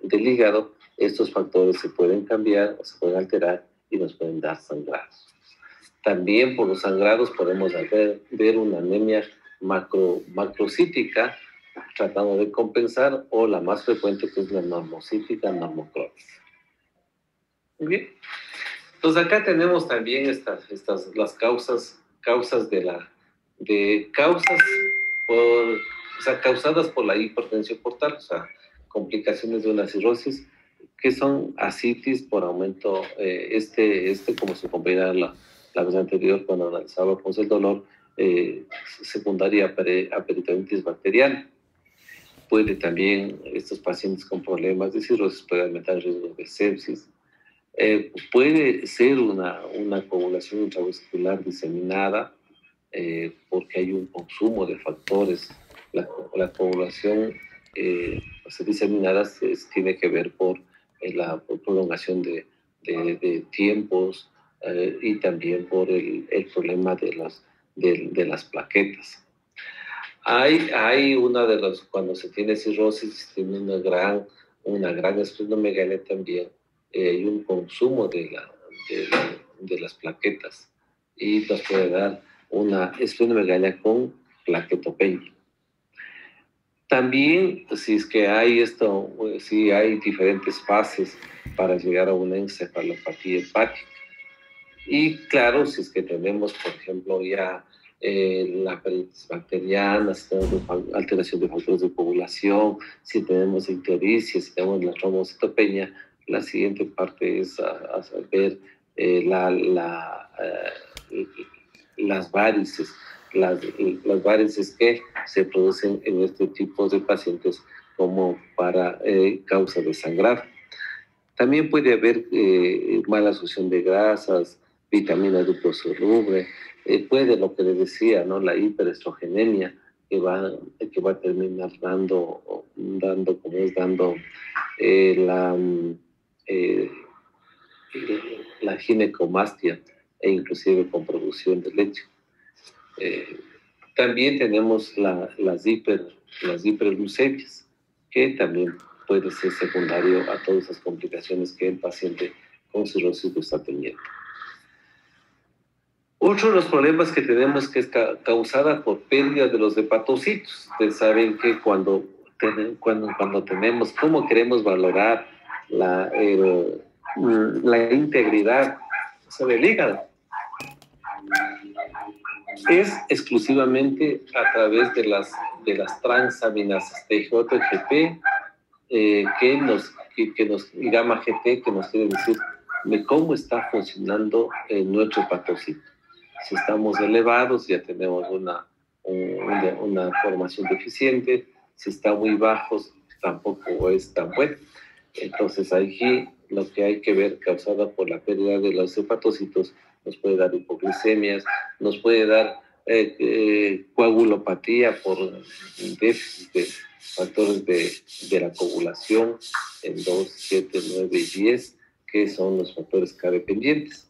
del hígado, estos factores se pueden cambiar o se pueden alterar y nos pueden dar sangrados. También por los sangrados podemos ver una anemia macrocítica tratando de compensar, o la más frecuente, que es la normocítica normocrónica. Muy bien. Entonces acá tenemos también las causas causadas por la hipertensión portal, o sea, complicaciones de una cirrosis, que son ascitis por aumento, como su compañera la vez anterior cuando analizábamos el dolor, secundaria a peritonitis bacteriana. Puede también, estos pacientes con problemas de cirrosis pueden aumentar el riesgo de sepsis. Puede ser una coagulación intravascular diseminada, porque hay un consumo de factores. La coagulación diseminada tiene que ver por la prolongación de tiempos, y también por el problema de las plaquetas. Hay cuando se tiene cirrosis, tiene una gran esplenomegalia también, hay un consumo de las plaquetas y nos puede dar una esplenomegalia con plaquetopenia. También, si hay diferentes fases para llegar a una encefalopatía hepática. Y claro, si es que tenemos, por ejemplo, ya la peritonitis bacteriana, si tenemos alteración de factores de coagulación, si tenemos ictericia, si tenemos la trombocitopenia, la siguiente parte es ver las varices. Las varices que se producen en este tipo de pacientes como para causa de sangrado. También puede haber mala absorción de grasas, vitamina liposoluble, puede, lo que les decía, ¿no? La hiperestrogenemia que va a terminar dando la ginecomastia e inclusive con producción de leche. También tenemos las hiperglucemias, que también puede ser secundario a todas esas complicaciones que el paciente con cirrosis está teniendo. Otro de los problemas que tenemos que es causada por pérdida de los hepatocitos. Ustedes saben que cuando tenemos, ¿cómo queremos valorar la integridad del hígado? Es exclusivamente a través de las transaminasas TGOTGP, y gamma GT, que nos quiere decir de cómo está funcionando nuestro hepatocito. Si estamos elevados, ya tenemos una formación deficiente. si están muy bajos, tampoco es tan bueno. Entonces, aquí lo que hay que ver, causada por la pérdida de los hepatocitos, nos puede dar hipoglicemias, nos puede dar coagulopatía por déficit de factores de la coagulación en 2, 7, 9 y 10, que son los factores K dependientes.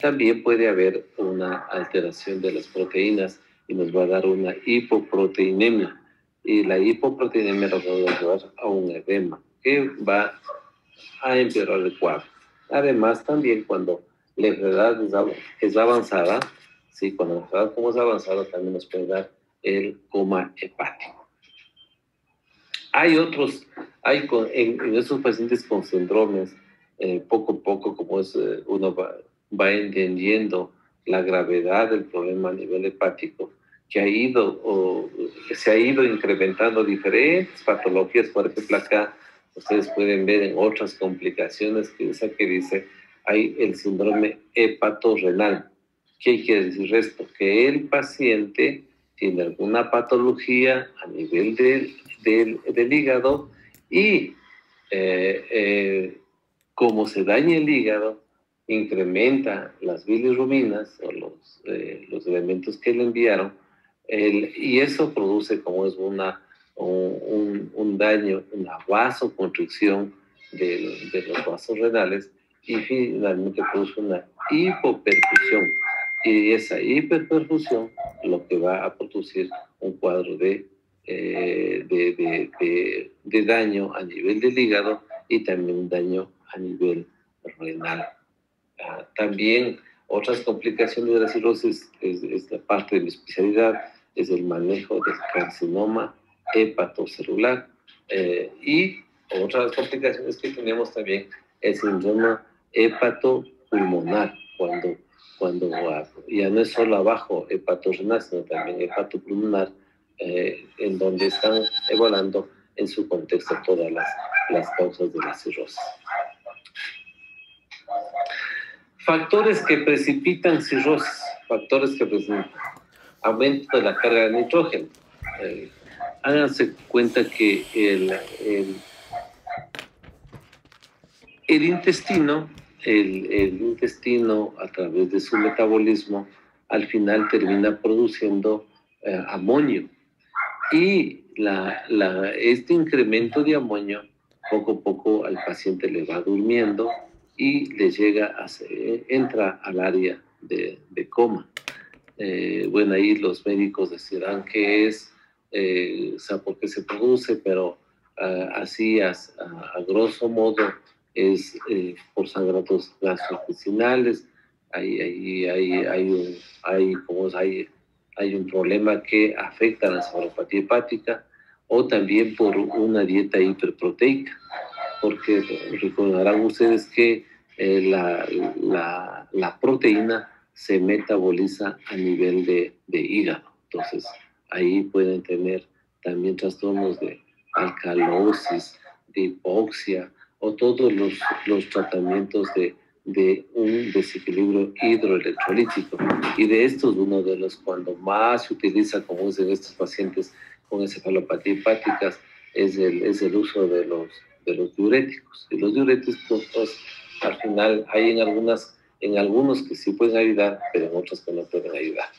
También puede haber una alteración de las proteínas y nos va a dar una hipoproteinemia. Y la hipoproteinemia nos va a llevar a un edema que va a empeorar el cuadro. Además, también cuando la enfermedad es avanzada, ¿sí? Cuando la enfermedad como es avanzada, también nos puede dar el coma hepático. En estos pacientes con síndromes, poco a poco, como uno va entendiendo la gravedad del problema a nivel hepático, que se ha ido incrementando diferentes patologías. Por ejemplo, acá ustedes pueden ver en otras complicaciones que dice, hay el síndrome hepatorrenal. ¿Qué quiere decir esto? Que el paciente tiene alguna patología a nivel del hígado y como se daña el hígado, incrementa las bilirrubinas o los elementos que le enviaron, y eso produce como es un daño, una vasoconstricción de los vasos renales, y finalmente produce una hipoperfusión. Y esa hiperperfusión lo que va a producir un cuadro de daño a nivel del hígado y también un daño a nivel renal. También otras complicaciones de la cirrosis, es la parte de mi especialidad, es el manejo del carcinoma hepatocelular, y otras complicaciones que tenemos también, el síndrome hepatopulmonar, cuando ya no es solo abajo hepatorenal, sino también hepatopulmonar, en donde están evaluando en su contexto todas las causas de la cirrosis. Factores que precipitan cirrosis, factores que precipitan aumento de la carga de nitrógeno. Háganse cuenta que el intestino a través de su metabolismo al final termina produciendo amonio, y este incremento de amonio poco a poco al paciente le va durmiendo y le entra al área de coma. Bueno, ahí los médicos decidirán qué es, o sea, por qué se produce, pero así a grosso modo es por sangrados gastrointestinales. Hay un problema que afecta a la encefalopatía hepática, o también por una dieta hiperproteica, porque recordarán ustedes que la proteína se metaboliza a nivel de hígado. Entonces, ahí pueden tener también trastornos de alcalosis, de hipoxia, o todos los tratamientos de un desequilibrio hidroelectrolítico. Y de estos, uno de los cuando más se utiliza, como es en estos pacientes con encefalopatía hepáticas, es el uso de los diuréticos. Y los diuréticos, al final, hay en algunos que sí pueden ayudar, pero en otros que no pueden ayudar.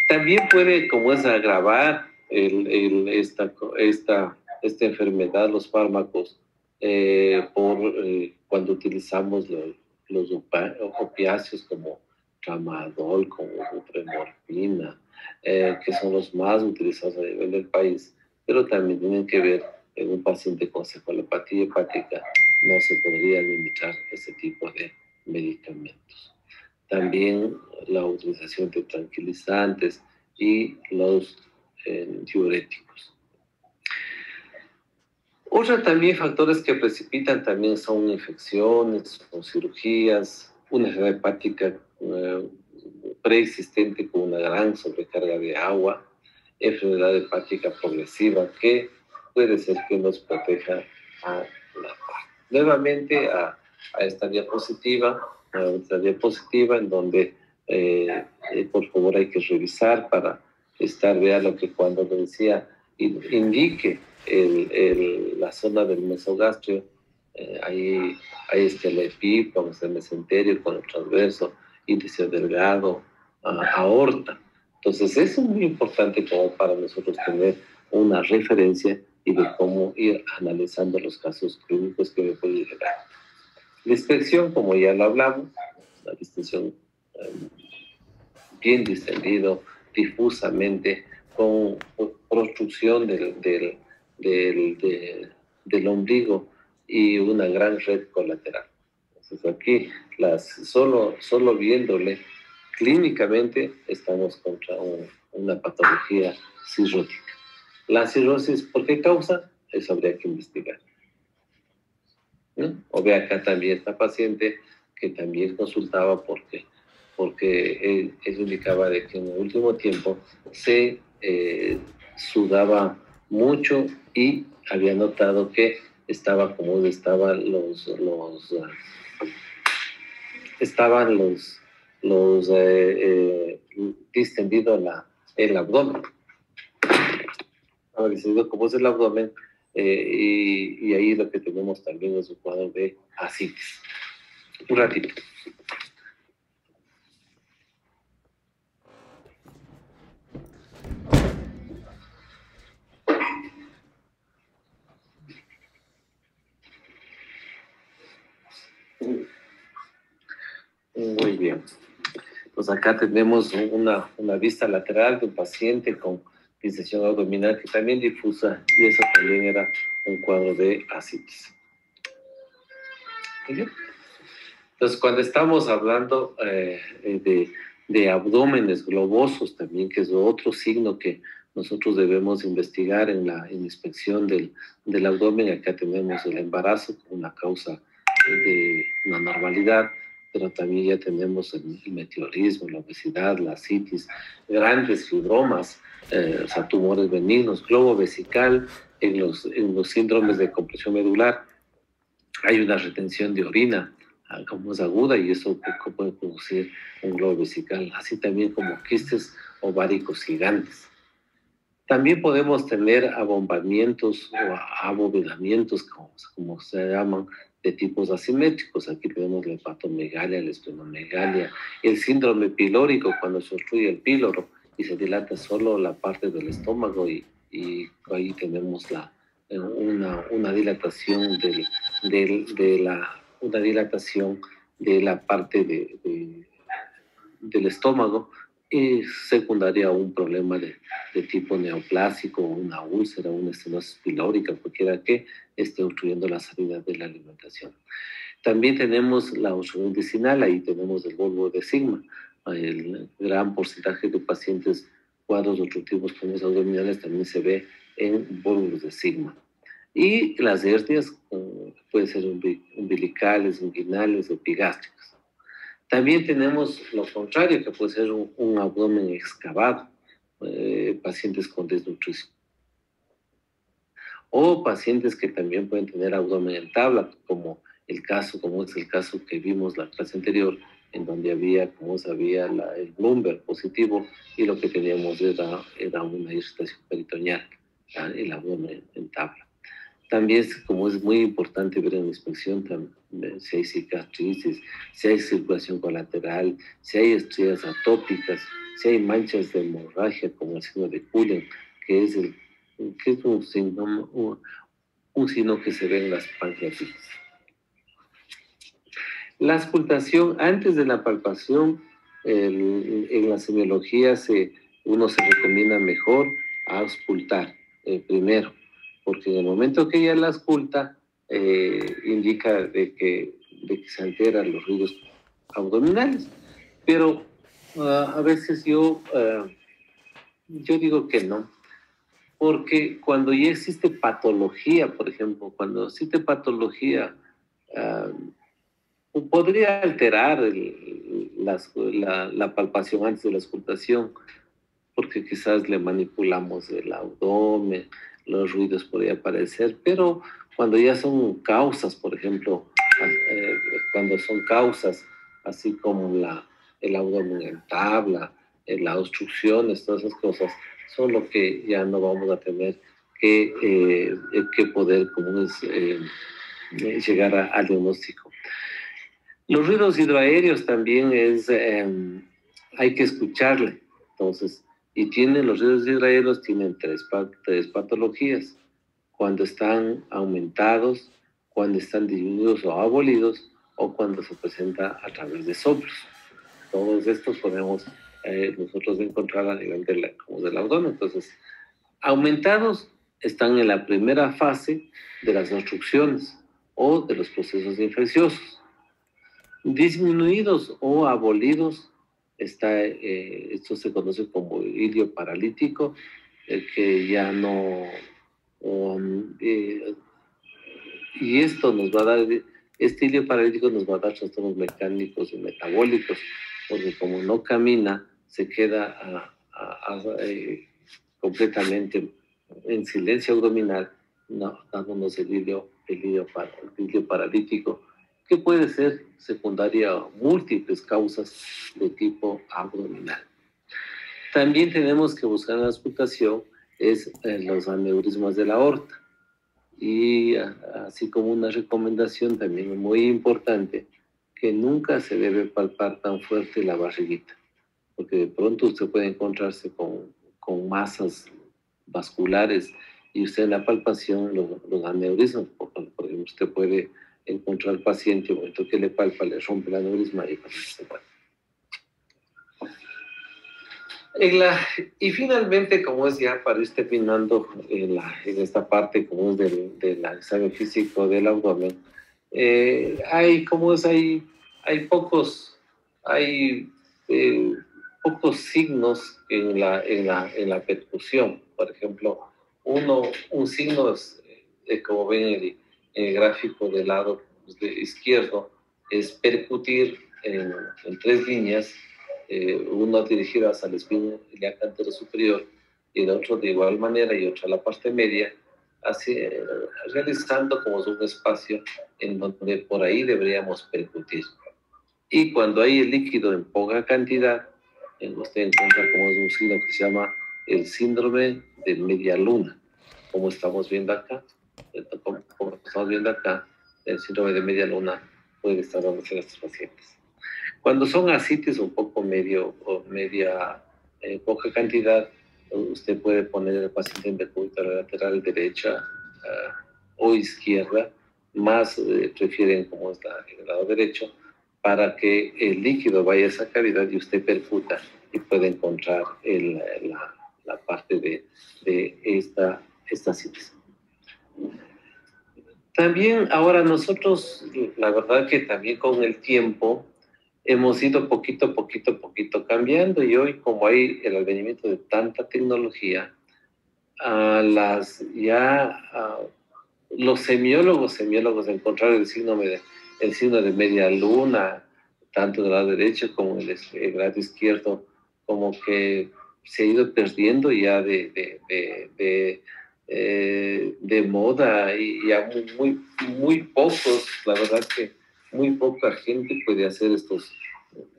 También puede, como es, agravar esta enfermedad, los fármacos, cuando utilizamos los opiáceos como tramadol, como bupremorfina, que son los más utilizados a nivel del país, pero también tienen que ver en un paciente con encefalopatía hepática. No se podría limitar ese tipo de medicamentos. También la utilización de tranquilizantes y los diuréticos. Otros también factores que precipitan también son infecciones o cirugías, una enfermedad hepática preexistente con una gran sobrecarga de agua, enfermedad hepática progresiva que puede ser que nos proteja a la parte. Nuevamente a esta diapositiva en donde por favor hay que revisar para estar, vea lo que cuando le decía, indique la zona del mesogastrio, ahí está el epípomo, el mesenterio con el transverso, índice delgado, aorta. Entonces, eso es muy importante como para nosotros tener una referencia y de cómo ir analizando los casos clínicos que me pueden llegar. La inspección, como ya lo hablamos, la distinción bien distendido, difusamente, con obstrucción del ombligo y una gran red colateral. Entonces aquí, solo viéndole clínicamente, estamos contra una patología cirrótica. La cirrosis, ¿por qué causa? Eso habría que investigar, ¿no? O ve acá también esta paciente que también consultaba porque él indicaba de que en el último tiempo se sudaba mucho y había notado que estaban distendido el abdomen. Ahora distendido como es el abdomen, y ahí lo que tenemos también es un cuadro de ascitis. Un ratito. Muy bien. Pues acá tenemos una vista lateral de un paciente con distensión abdominal que también difusa, y eso también era un cuadro de ascitis. Entonces, cuando estamos hablando de abdómenes globosos también, que es otro signo que nosotros debemos investigar en la inspección del abdomen, acá tenemos el embarazo como una causa de una normalidad, pero también ya tenemos el meteorismo, la obesidad, la ascitis, grandes fibromas, o sea, tumores benignos, globo vesical, en los síndromes de compresión medular. Hay una retención de orina, como es aguda, y eso puede producir un globo vesical, así también como quistes ováricos gigantes. También podemos tener abombamientos o abovedamientos, como se llaman, de tipos asimétricos. Aquí tenemos la hepatomegalia, la esplenomegalia, el síndrome pilórico, cuando se obstruye el píloro y se dilata solo la parte del estómago, y ahí tenemos una dilatación de la parte del estómago, y secundaria a un problema de tipo neoplásico, una úlcera, una estenosis pilórica, cualquiera que esté obstruyendo la salida de la alimentación. También tenemos la obstrucción intestinal, ahí tenemos el bulbo de sigma. El gran porcentaje de pacientes cuadros obstructivos crónicos abdominales también se ve en bulbos de sigma. Y las hernias pueden ser umbilicales, inguinales, epigástricas. También tenemos lo contrario, que puede ser un abdomen excavado, pacientes con desnutrición. O pacientes que también pueden tener abdomen en tabla, como es el caso que vimos la clase anterior, en donde había el Bloomberg positivo, y lo que teníamos era una irritación peritoneal, el abdomen en tabla. También, como es muy importante ver en la inspección, si hay cicatrices, si hay circulación colateral, si hay estrías atópicas, si hay manchas de hemorragia, como el signo de Cullen, que es un signo que se ve en las pancreatitis. La auscultación, antes de la palpación, en la semiología uno se recomienda mejor auscultar primero, porque en el momento que ella la ausculta, indica de que se alteran los ruidos abdominales. Pero a veces yo digo que no, porque cuando ya existe patología, por ejemplo, cuando existe patología, podría alterar la palpación antes de la auscultación, porque quizás le manipulamos el abdomen, los ruidos podrían aparecer, pero cuando ya son causas, por ejemplo, cuando son causas así como el abdomen en tabla, las obstrucciones, todas esas cosas, son lo que ya no vamos a tener que poder como es, llegar al diagnóstico. Los ruidos hidroaéreos también hay que escucharle. Entonces, los ruidos hidroaéreos tienen tres patologías: cuando están aumentados, cuando están disminuidos o abolidos, o cuando se presenta a través de soplos. Todos estos podemos nosotros encontrar a nivel del abdomen. Entonces, aumentados están en la primera fase de las obstrucciones o de los procesos infecciosos. Disminuidos o abolidos esto se conoce como ilio paralítico, que ya no... y esto nos va a dar, este ilio paralítico nos va a dar trastornos mecánicos y metabólicos, porque como no camina, se queda completamente en silencio abdominal, dándonos el ilio paralítico, que puede ser secundaria a múltiples causas de tipo abdominal. También tenemos que buscar en la auscultación los aneurismas de la aorta. Y así como una recomendación también muy importante, que nunca se debe palpar tan fuerte la barriguita, porque de pronto usted puede encontrarse con masas vasculares y usted en la palpación los aneurismas, por ejemplo, usted puede encontrar al paciente, el momento que le palpa, le rompe el aneurisma y se muere. Y finalmente, como es ya para ir terminando en esta parte, como es del examen físico del abdomen, hay pocos signos en la percusión. Por ejemplo, un signo es, como ven en el gráfico del lado izquierdo, es percutir en 3 líneas, uno dirigido hacia la espina ilíaca anterior superior y el otro de igual manera y otro a la parte media, así, realizando como un espacio en donde por ahí deberíamos percutir. Y cuando hay el líquido en poca cantidad, usted encuentra como es un signo que se llama el síndrome de media luna, como estamos viendo acá. El síndrome de media luna puede estar dando en estos pacientes. Cuando son ascitis un poco poca cantidad, usted puede poner al paciente en decúbito lateral derecha o izquierda, más prefieren como está en el lado derecho, para que el líquido vaya a esa cavidad y usted percuta y puede encontrar la parte de esta ascitis. También ahora nosotros, la verdad que también con el tiempo, hemos ido poquito a poquito cambiando, y hoy, como hay el advenimiento de tanta tecnología, los semiólogos encontraron el signo de media luna, tanto del lado derecho como del lado izquierdo, como que se ha ido perdiendo ya de moda, y ya muy pocos, la verdad que muy poca gente puede hacer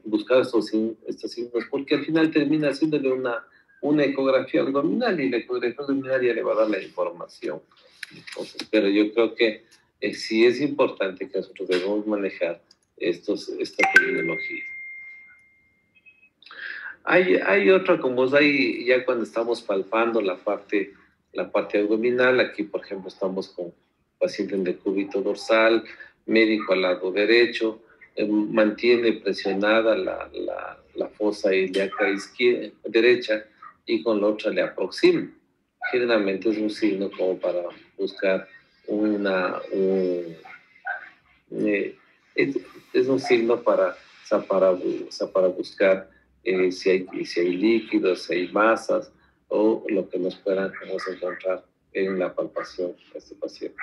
buscar estos signos, porque al final termina haciéndole una ecografía abdominal, y la ecografía abdominal ya le va a dar la información. Entonces, pero yo creo que sí es importante que nosotros debemos manejar esta terminología. Hay otra, como es ahí, ya cuando estamos palpando la parte abdominal, aquí por ejemplo estamos con paciente en decúbito dorsal, médico al lado derecho, mantiene presionada la fosa ilíaca derecha y con la otra le aproxima. Generalmente es un signo como para buscar es un signo para buscar si hay líquidos, si hay masas, o lo que nos podamos encontrar en la palpación de este paciente.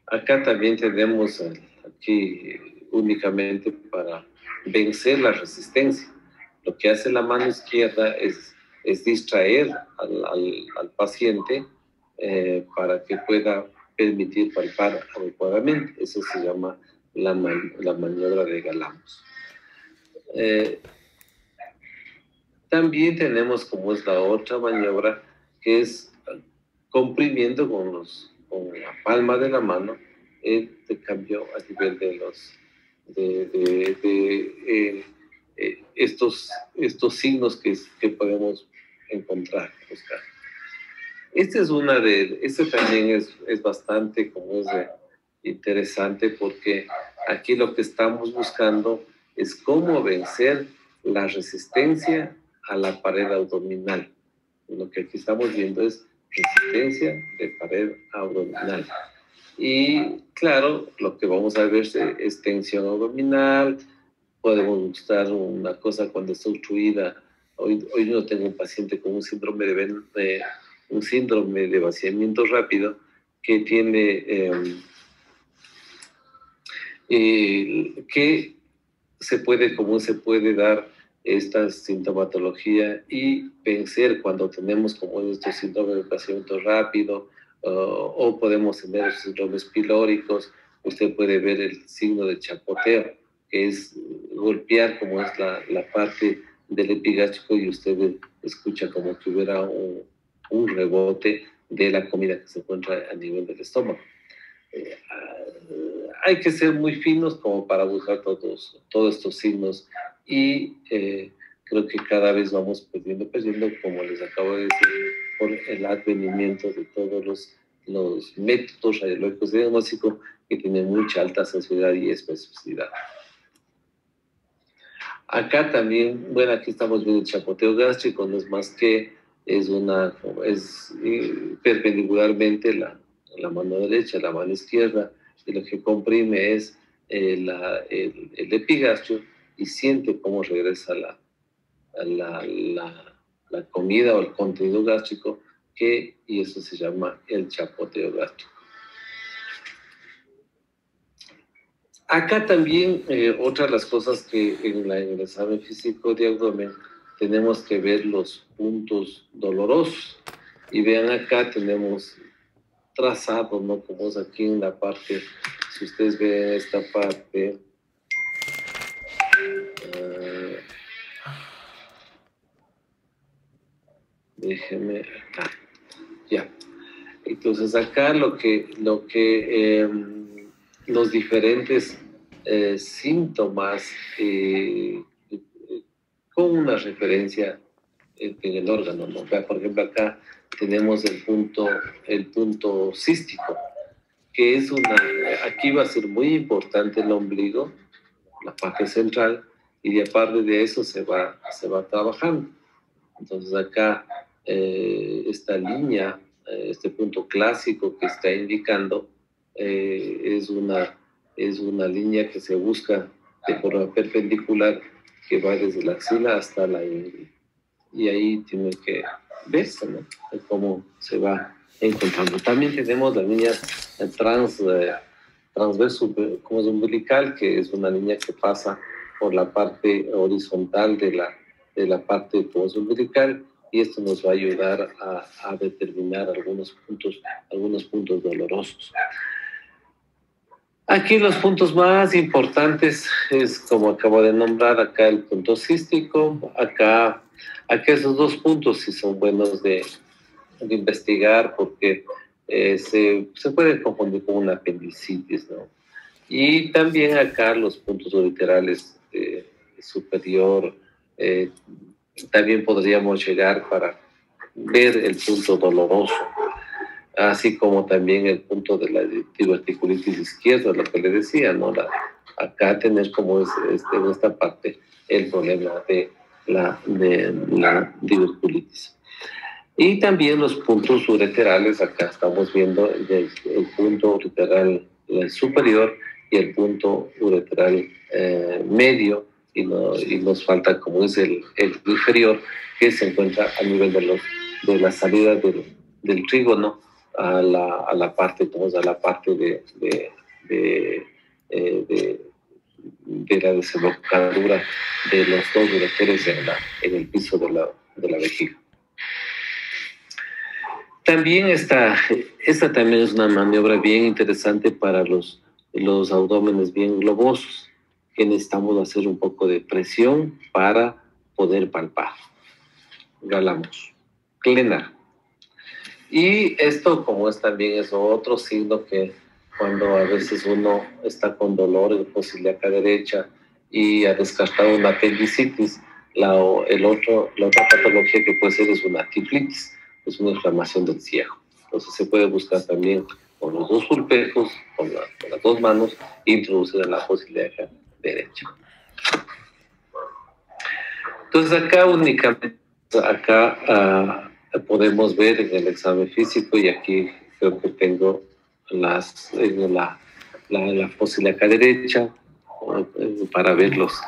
Acá también tenemos aquí únicamente para vencer la resistencia. Lo que hace la mano izquierda es distraer al paciente para que pueda permitir palpar adecuadamente. Eso se llama la maniobra de Galamos. También tenemos como es la otra maniobra, que es comprimiendo con la palma de la mano el cambio a nivel de estos signos que podemos encontrar, buscar. Este también es bastante como es interesante, porque aquí lo que estamos buscando es cómo vencer la resistencia a la pared abdominal. Lo que aquí estamos viendo es resistencia de pared abdominal. Y claro, lo que vamos a ver es tensión abdominal. Podemos buscar una cosa cuando está obstruida. Hoy yo tengo un paciente con un síndrome de vaciamiento rápido que tiene que se puede dar esta sintomatología y vencer cuando tenemos como estos síndromes de vaciamiento rápido, o podemos tener síndromes pilóricos. Usted puede ver el signo de chapoteo, que es golpear como es la parte del epigástrico, y usted escucha como que hubiera un rebote de la comida que se encuentra a nivel del estómago. Hay que ser muy finos como para buscar todos estos signos, y creo que cada vez vamos perdiendo, como les acabo de decir, por el advenimiento de todos los métodos radiológicos de diagnóstico que tienen mucha alta sensibilidad y especificidad. Acá también, bueno, aquí estamos viendo el chapoteo gástrico, no es más que es perpendicularmente la mano derecha, la mano izquierda, y lo que comprime es el epigastrio, y siente cómo regresa la comida o el contenido gástrico, y eso se llama el chapoteo gástrico. Acá también, otra de las cosas que en el examen físico de abdomen tenemos que ver los puntos dolorosos. Y vean, acá tenemos trazado, ¿no? Como es aquí en la parte, si ustedes ven esta parte, déjenme acá, ya. Entonces acá los diferentes síntomas con una referencia en el órgano, ¿no? Por ejemplo, acá tenemos el punto cístico, que es aquí va a ser muy importante el ombligo, la parte central, y de aparte de eso se va trabajando. Entonces acá esta línea, este punto clásico que está indicando, es una línea que se busca de forma perpendicular, que va desde la axila hasta la ingle. Y ahí tiene que verse, ¿no? Cómo se va encontrando. También tenemos la línea transverso, como es umbilical, que es una línea que pasa por la parte horizontal de la parte como es umbilical, y esto nos va a ayudar a determinar algunos puntos dolorosos. Aquí los puntos más importantes es, como acabo de nombrar, acá el punto cístico. Acá esos dos puntos sí son buenos de investigar, porque se puede confundir con una apendicitis, ¿no? Y también acá los puntos ureterales superior, también podríamos llegar para ver el punto doloroso, así como también el punto de la diverticulitis izquierda, lo que le decía, ¿no? Acá tener como en esta parte el problema de la diverticulitis. Y también los puntos ureterales, acá estamos viendo el punto ureteral superior y el punto ureteral medio, y nos falta como es el inferior, que se encuentra a nivel de la salida del trígono a la parte, como es a la parte de la desembocadura de los dos ureteres en el piso de la vejiga. También esta también es una maniobra bien interesante para los abdómenes bien globosos, que necesitamos hacer un poco de presión para poder palpar. galamos, clenar. Y esto, como es también es otro signo que cuando a veces uno está con dolor en la ilíaca derecha y ha descartado una apendicitis, la otra patología que puede ser es una tiflitis, es una inflamación del ciego. Entonces se puede buscar también con los dos pulpejos, con las dos manos, introducir en la ilíaca derecha. Entonces acá podemos ver en el examen físico, y aquí creo que tengo la ilíaca derecha para ver los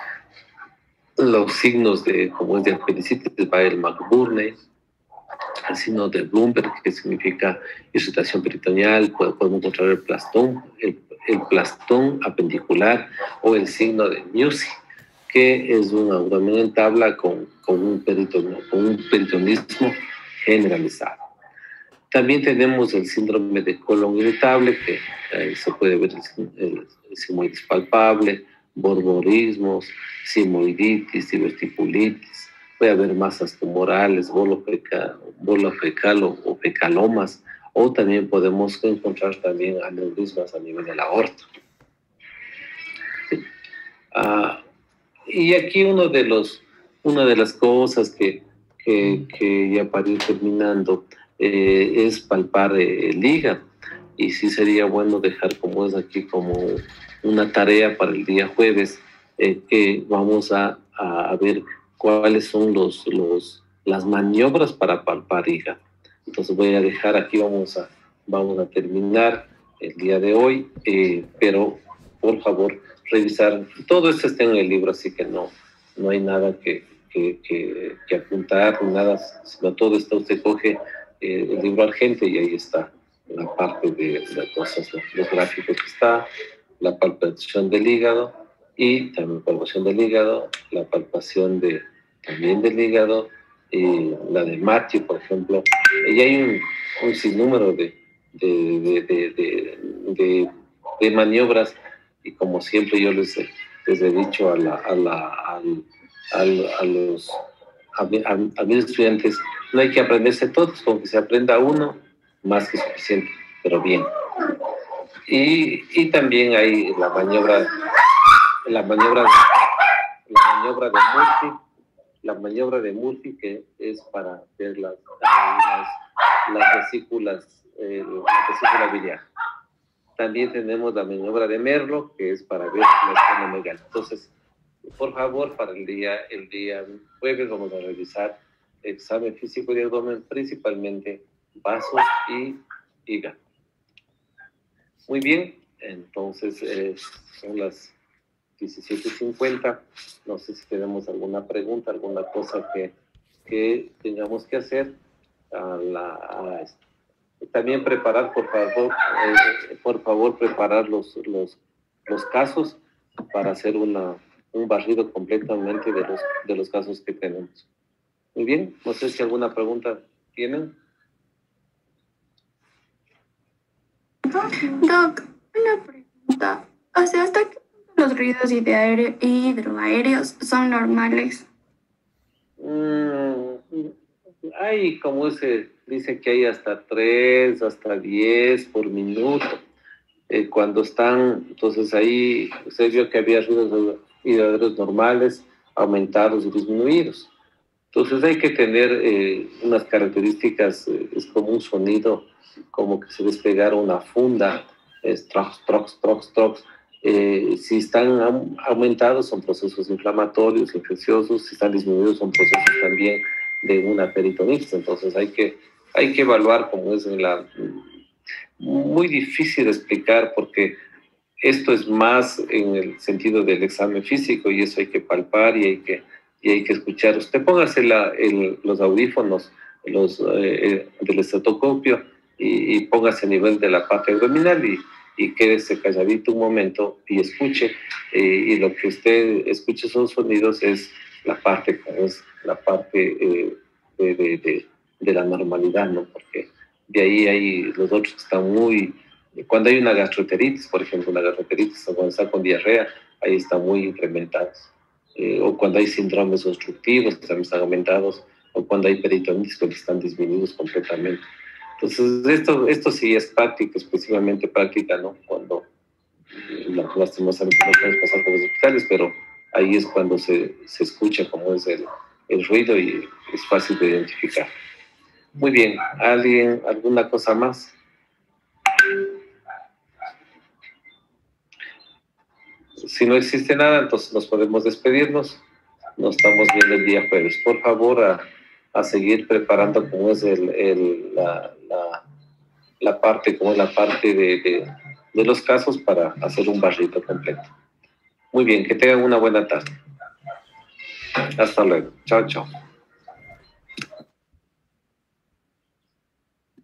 signos de, como es de apendicitis, va el McBurney, el signo de Bloomberg, que significa irritación peritoneal, podemos encontrar el plastón apendicular, o el signo de Musi, que es un abdomen en tabla con un peritonismo generalizado. También tenemos el síndrome de colon irritable, que se puede ver el sigmoidis palpable, borborismos, sigmoiditis, diverticulitis. Puede haber masas tumorales, bola fecal o fecalomas, o también podemos encontrar también aneurismas a nivel de la aorta. Sí. Y aquí una de las cosas que ya para ir terminando es palpar el hígado, y sí sería bueno dejar como es aquí como una tarea para el día jueves, que vamos a ver cuáles son las maniobras para palpar hígado. Entonces voy a dejar aquí, vamos a terminar el día de hoy, pero por favor revisar, todo esto está en el libro, así que no hay nada que apuntar, ni nada, sino todo esto usted coge el libro Argente y ahí está la parte de las cosas, los gráficos que está, la palpación del hígado, y también palpación del hígado, la palpación también del hígado, la de Matthew, por ejemplo, y hay un sinnúmero de maniobras, y como siempre yo les he dicho a mis estudiantes, no hay que aprenderse todos, con que se aprenda uno, más que suficiente, pero bien. Y también hay la maniobra de Murphy, que es para ver las vesículas, la vesícula biliar. También tenemos la maniobra de Merlo, que es para ver la esplenomegalia. Entonces, por favor, para el día jueves vamos a revisar examen físico de abdomen, principalmente vasos y hígado. Muy bien, entonces son las 17:50. No sé si tenemos alguna pregunta, alguna cosa que tengamos que hacer También preparar, por favor, preparar los casos para hacer un barrido completamente de los casos que tenemos. Muy bien, no sé si alguna pregunta tienen. Doc, una pregunta. O sea, ¿hasta qué punto los ruidos hidroaéreos son normales? Hay, como se dice, que hay hasta 3, hasta 10 por minuto. Cuando están, entonces ahí se vio que había ruidos hidroaéreos normales, aumentados y disminuidos. Entonces hay que tener unas características, es como un sonido, como que se despegara una funda, es trox, trox, trox, trox. Si están aumentados son procesos inflamatorios, infecciosos; si están disminuidos son procesos también de una peritonitis. Entonces hay que evaluar, como es muy difícil de explicar, porque esto es más en el sentido del examen físico, y eso hay que palpar y hay que escuchar. Usted póngase los audífonos del estetoscopio y póngase a nivel de la parte abdominal y quédese calladito un momento y escuche, y lo que usted escuche son sonidos, es la parte de la normalidad, ¿no? Porque de ahí hay los otros que están muy... Cuando hay una gastroenteritis, por ejemplo, o cuando está con diarrea, ahí están muy incrementados. O cuando hay síndromes obstructivos, que también están aumentados, o cuando hay peritonitis, que están disminuidos completamente. Entonces, esto sí es práctica, específicamente práctica, ¿no? Cuando lastimosamente no podemos pasar por los hospitales, pero ahí es cuando se escucha cómo es el ruido y es fácil de identificar. Muy bien, ¿alguien, alguna cosa más? Si no existe nada, entonces nos podemos despedirnos. Nos estamos viendo el día jueves. Por favor, a seguir preparando cómo es la parte, como es la parte de los casos para hacer un barrito completo. Muy bien, que tengan una buena tarde. Hasta luego. Chao, chao.